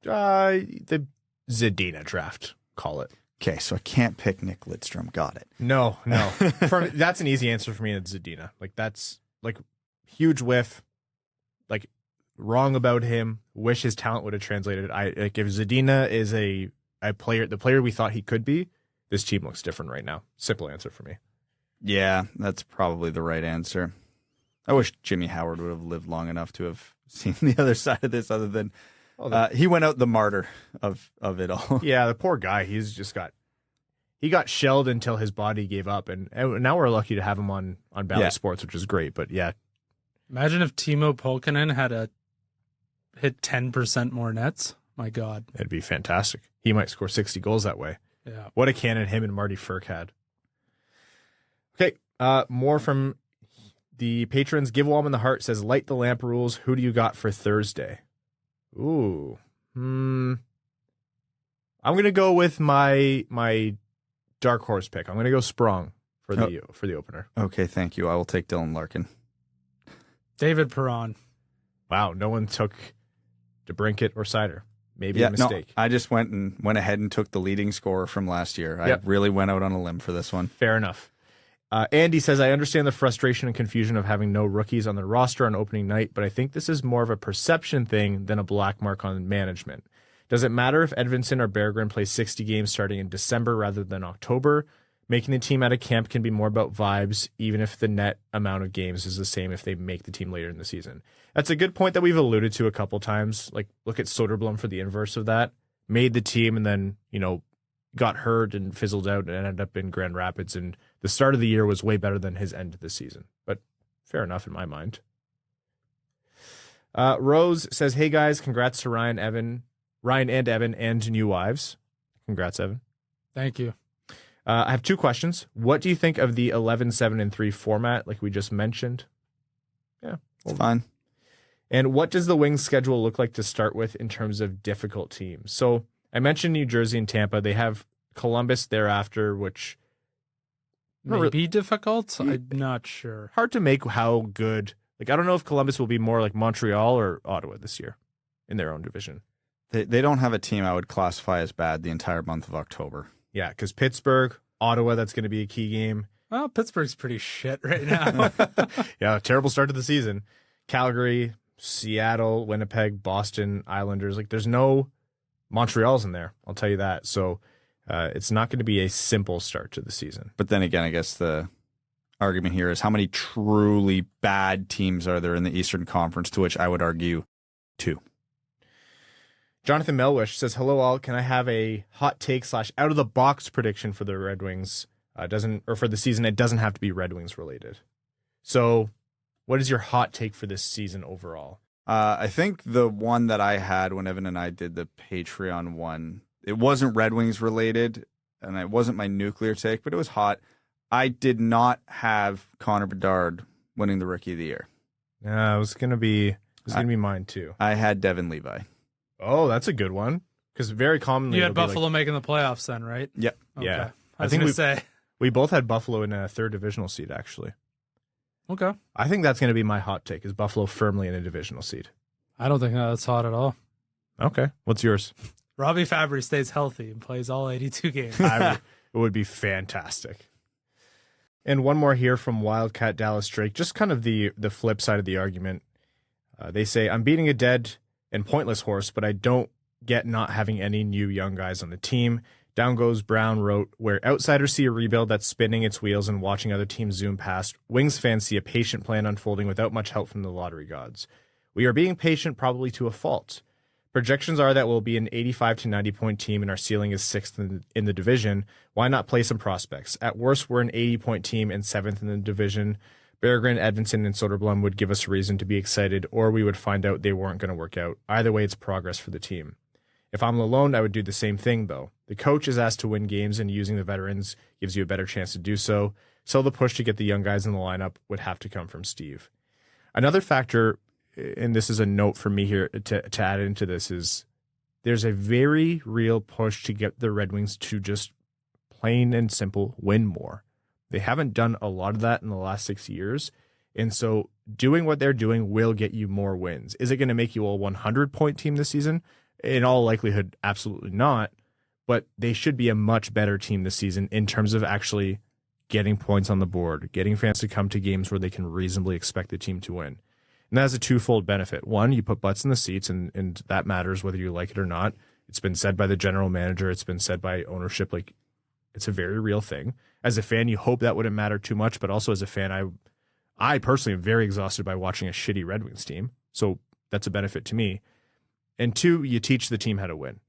The Zadina draft, call it. Okay, so I can't pick Nick Lidstrom. Got it. No. That's an easy answer for me. It's Zadina. Like that's like huge whiff. Like wrong about him. Wish his talent would have translated. If Zadina is a player, the player we thought he could be, this team looks different right now. Simple answer for me. Yeah, that's probably the right answer. I wish Jimmy Howard would have lived long enough to have seen the other side of this, other than he went out the martyr of it all. Yeah, the poor guy. He got shelled until his body gave up, and now we're lucky to have him on Bally Sports, which is great. But yeah, imagine if Timo Pulkkinen had hit 10% more nets. My God, it'd be fantastic. He might score 60 goals that way. Yeah. What a cannon him and Marty Firk had. Okay, more from the patrons. Give Walman the Heart says, light the lamp rules. Who do you got for Thursday? Ooh. I'm going to go with my dark horse pick. I'm going to go Sprong for the opener. Okay, thank you. I will take Dylan Larkin. David Perron. Wow, no one took DeBrincat or Seider. Maybe a mistake. No, I just went ahead and took the leading scorer from last year. I really went out on a limb for this one. Fair enough. Andy says, I understand the frustration and confusion of having no rookies on the roster on opening night, but I think this is more of a perception thing than a black mark on management. Does it matter if Edvinsson or Berggren play 60 games starting in December rather than October? Making the team out of camp can be more about vibes, even if the net amount of games is the same if they make the team later in the season. That's a good point that we've alluded to a couple times. Like, look at Soderblom for the inverse of that. Made the team and then, got hurt and fizzled out and ended up in Grand Rapids. And the start of the year was way better than his end of the season. But fair enough in my mind. Rose says, hey guys, congrats to Ryan and Evan and new wives. Congrats, Evan. Thank you. I have 2 questions. What do you think of the 11, 7, and 3 format, like we just mentioned? Yeah. It's fine. And what does the Wings schedule look like to start with in terms of difficult teams? So I mentioned New Jersey and Tampa. They have Columbus thereafter, which may be difficult. I'm not sure. Hard to make how good. Like, I don't know if Columbus will be more like Montreal or Ottawa this year in their own division. They don't have a team I would classify as bad the entire month of October. Yeah, because Pittsburgh, Ottawa, that's going to be a key game. Well, Pittsburgh's pretty shit right now. Yeah, terrible start to the season. Calgary, Seattle, Winnipeg, Boston, Islanders. Like, there's no Montreal's in there. I'll tell you that. So it's not going to be a simple start to the season. But then again, I guess the argument here is how many truly bad teams are there in the Eastern Conference, to which I would argue 2. Jonathan Melwish says, hello all. Can I have a hot take / out of the box prediction for the Red Wings? For the season, it doesn't have to be Red Wings related. So what is your hot take for this season overall? I think the one that I had when Evan and I did the Patreon one, it wasn't Red Wings related, and it wasn't my nuclear take, but it was hot. I did not have Connor Bedard winning the Rookie of the Year. Yeah, it was gonna be mine too. I had Devin Levi. Oh, that's a good one. Because very commonly You had it'll be Buffalo making the playoffs then, right? Yep. Okay. Yeah. I was going to say. we both had Buffalo in a third divisional seed, actually. Okay. I think that's going to be my hot take, is Buffalo firmly in a divisional seed. I don't think that's hot at all. Okay. What's yours? Robby Fabbri stays healthy and plays all 82 games. It would be fantastic. And one more here from Wildcat Dallas Drake, just kind of the flip side of the argument. They say, I'm beating a dead and pointless horse, but I don't get not having any new young guys on the team. Down Goes Brown wrote, where outsiders see a rebuild that's spinning its wheels and watching other teams zoom past, Wings fans see a patient plan unfolding without much help from the lottery gods. We are being patient, probably to a fault. Projections are that we'll be an 85 to 90 point team and our ceiling is 6th in the division. Why not play some prospects? At worst, we're an 80-point team and 7th in the division. Berggren, Edvinsson, and Soderblom would give us a reason to be excited, or we would find out they weren't going to work out. Either way, it's progress for the team. If I'm Lalonde, I would do the same thing, though. The coach is asked to win games, and using the veterans gives you a better chance to do so. So the push to get the young guys in the lineup would have to come from Steve. Another factor, and this is a note for me here to add into this, is there's a very real push to get the Red Wings to just plain and simple win more. They haven't done a lot of that in the last 6 years, and so doing what they're doing will get you more wins. Is it going to make you a 100-point team this season? In all likelihood, absolutely not. But they should be a much better team this season in terms of actually getting points on the board, getting fans to come to games where they can reasonably expect the team to win. And that has a twofold benefit. One, you put butts in the seats, and that matters whether you like it or not. It's been said by the general manager. It's been said by ownership. Like, it's a very real thing. As a fan, you hope that wouldn't matter too much, but also as a fan, I personally am very exhausted by watching a shitty Red Wings team. So that's a benefit to me. And two, you teach the team how to win.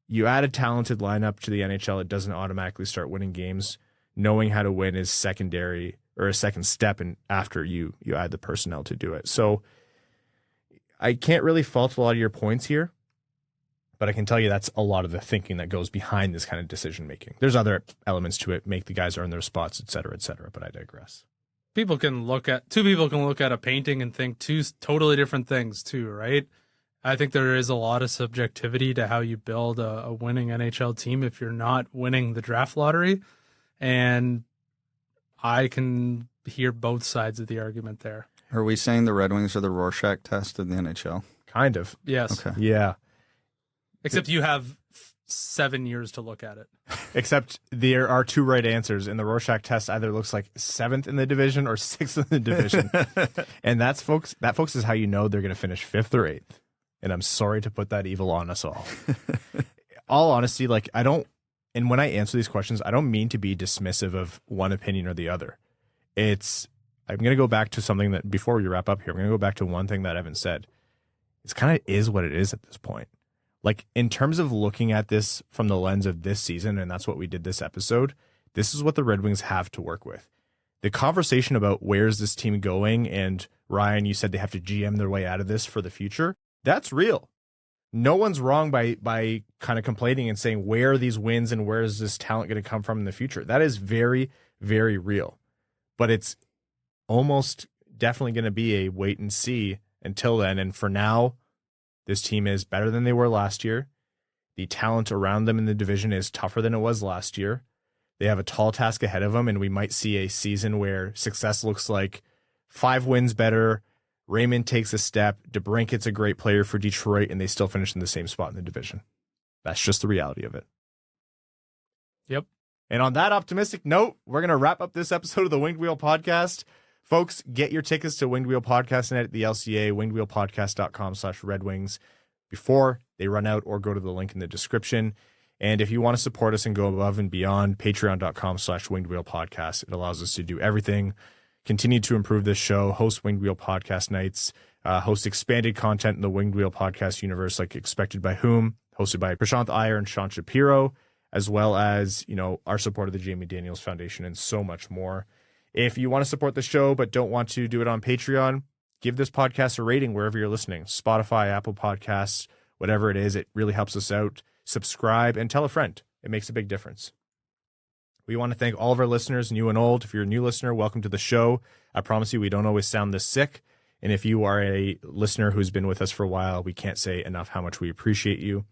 You add a talented lineup to the NHL, it doesn't automatically start winning games. Knowing how to win is secondary, or a second step after you add the personnel to do it. So I can't really fault a lot of your points here, but I can tell you that's a lot of the thinking that goes behind this kind of decision making. There's other elements to it, make the guys earn their spots, et cetera, but I digress. Two people can look at a painting and think two totally different things too, right? I think there is a lot of subjectivity to how you build a winning NHL team if you're not winning the draft lottery. And I can hear both sides of the argument there. Are we saying the Red Wings are the Rorschach test of the NHL? Kind of. Yes. Okay. Yeah. Except you have 7 years to look at it. Except there are two right answers, and the Rorschach test either looks like 7th in the division or 6th in the division. And that, folks, is how you know they're going to finish 5th or 8th. And I'm sorry to put that evil on us all. All honesty, and when I answer these questions, I don't mean to be dismissive of one opinion or the other. I'm going to go back to something that, before we wrap up here, I'm going to go back to one thing that Evan said. It's kind of is what it is at this point. Like, in terms of looking at this from the lens of this season, and that's what we did this episode, this is what the Red Wings have to work with. The conversation about where's this team going, and Ryan, you said they have to GM their way out of this for the future, that's real. No one's wrong by kind of complaining and saying, where are these wins and where is this talent going to come from in the future? That is very, very real. But it's almost definitely going to be a wait and see until then. And for now, this team is better than they were last year. The talent around them in the division is tougher than it was last year. They have a tall task ahead of them, and we might see a season where success looks like 5 wins better. Raymond takes a step. DeBrincat's a great player for Detroit, and they still finish in the same spot in the division. That's just the reality of it. Yep. And on that optimistic note, we're going to wrap up this episode of the Winged Wheel Podcast. Folks, get your tickets to Winged Wheel Podcast at the LCA, wingedwheelpodcast.com/Red Wings before they run out, or go to the link in the description. And if you want to support us and go above and beyond, patreon.com/Winged Wheel Podcast. It allows us to do everything. Continue to improve this show, host Winged Wheel Podcast nights, host expanded content in the Winged Wheel Podcast universe, like Expected by Whom, hosted by Prashanth Iyer and Sean Shapiro, as well as, our support of the Jamie Daniels Foundation, and so much more. If you want to support the show but don't want to do it on Patreon, give this podcast a rating wherever you're listening. Spotify, Apple Podcasts, whatever it is, it really helps us out. Subscribe and tell a friend. It makes a big difference. We want to thank all of our listeners, new and old. If you're a new listener, welcome to the show. I promise you we don't always sound this sick. And if you are a listener who's been with us for a while, we can't say enough how much we appreciate you.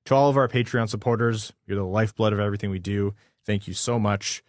To all of our Patreon supporters, you're the lifeblood of everything we do. Thank you so much.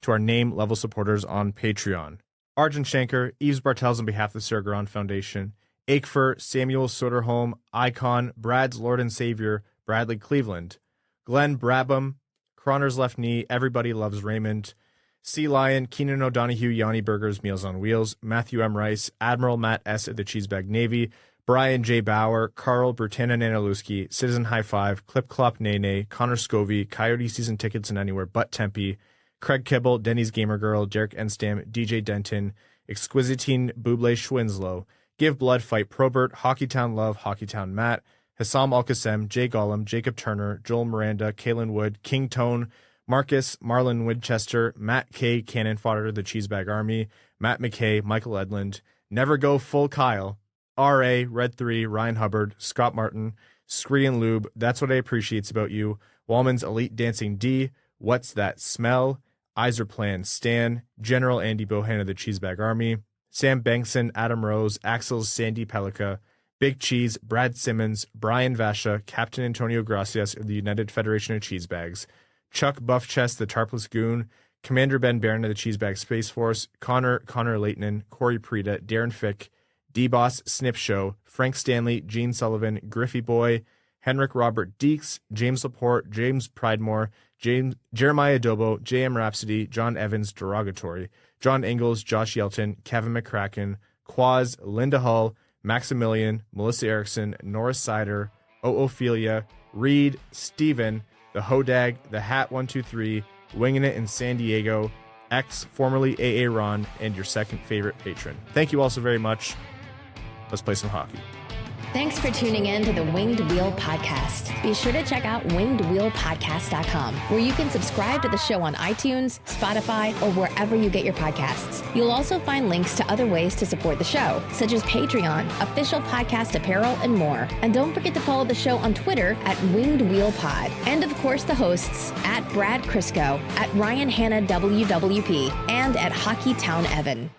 To our name level supporters on Patreon, Arjun Shankar, Yves Bartels on behalf of the Sarah Garand Foundation, Aikfer, Samuel Soderholm, Icon, Brad's Lord and Savior, Bradley Cleveland, Glenn Brabham, Croner's Left Knee, Everybody Loves Raymond, Sea Lion, Keenan O'Donohue, Yanni Burgers, Meals on Wheels, Matthew M. Rice, Admiral Matt S. at the Cheesebag Navy, Brian J. Bauer, Carl Bertana Nanalewski, Citizen High Five, Clip Clop Nene, Connor Scovey, Coyote Season Tickets and Anywhere But Tempe, Craig Kibble, Denny's Gamer Girl, Jarek Enstam, DJ Denton, Exquisitine Buble Schwinslow, Give Blood, Fight Probert, Hockeytown Love, Hockeytown Matt, Hassam Al-Qassem, Jay Gollum, Jacob Turner, Joel Miranda, Kalen Wood, King Tone, Marcus, Marlon Winchester, Matt K, Cannon Fodder, The Cheesebag Army, Matt McKay, Michael Edlund, Never Go Full Kyle, R.A., Red 3, Ryan Hubbard, Scott Martin, Scree and Lube, That's What I Appreciates About You, Walman's Elite Dancing D, What's That Smell, Yzerplan Stan, General Andy Bohan of the Cheesebag Army, Sam Bankson, Adam Rose, Axel's Sandy Pellica, Big Cheese, Brad Simmons, Brian Vasha, Captain Antonio Gracias of the United Federation of Cheesebags, Chuck Buffchest, the Tarpless Goon, Commander Ben Barron of the Cheesebag Space Force, Connor Leighton, Corey Preda, Darren Fick, D-Boss Snip Show, Frank Stanley, Gene Sullivan, Griffey Boy, Henrik Robert Deeks, James Laporte, James Pridemore, Jeremiah Adobo, J.M. Rhapsody, John Evans, Derogatory, John Ingalls, Josh Yelton, Kevin McCracken, Quaz, Linda Hull, Maximilian, Melissa Erickson, Norris Sider, Ophelia, Reed, Steven, The Hodag, The Hat 123, Winging It in San Diego, X, formerly AA Ron, and your second favorite patron. Thank you all so very much. Let's play some hockey. Thanks for tuning in to the Winged Wheel Podcast. Be sure to check out wingedwheelpodcast.com, where you can subscribe to the show on iTunes, Spotify, or wherever you get your podcasts. You'll also find links to other ways to support the show, such as Patreon, official podcast apparel, and more. And don't forget to follow the show on Twitter at Winged Wheel Pod. And of course, the hosts at Brad Crisco, at Ryan Hanna WWP, and at Hockeytown Evan.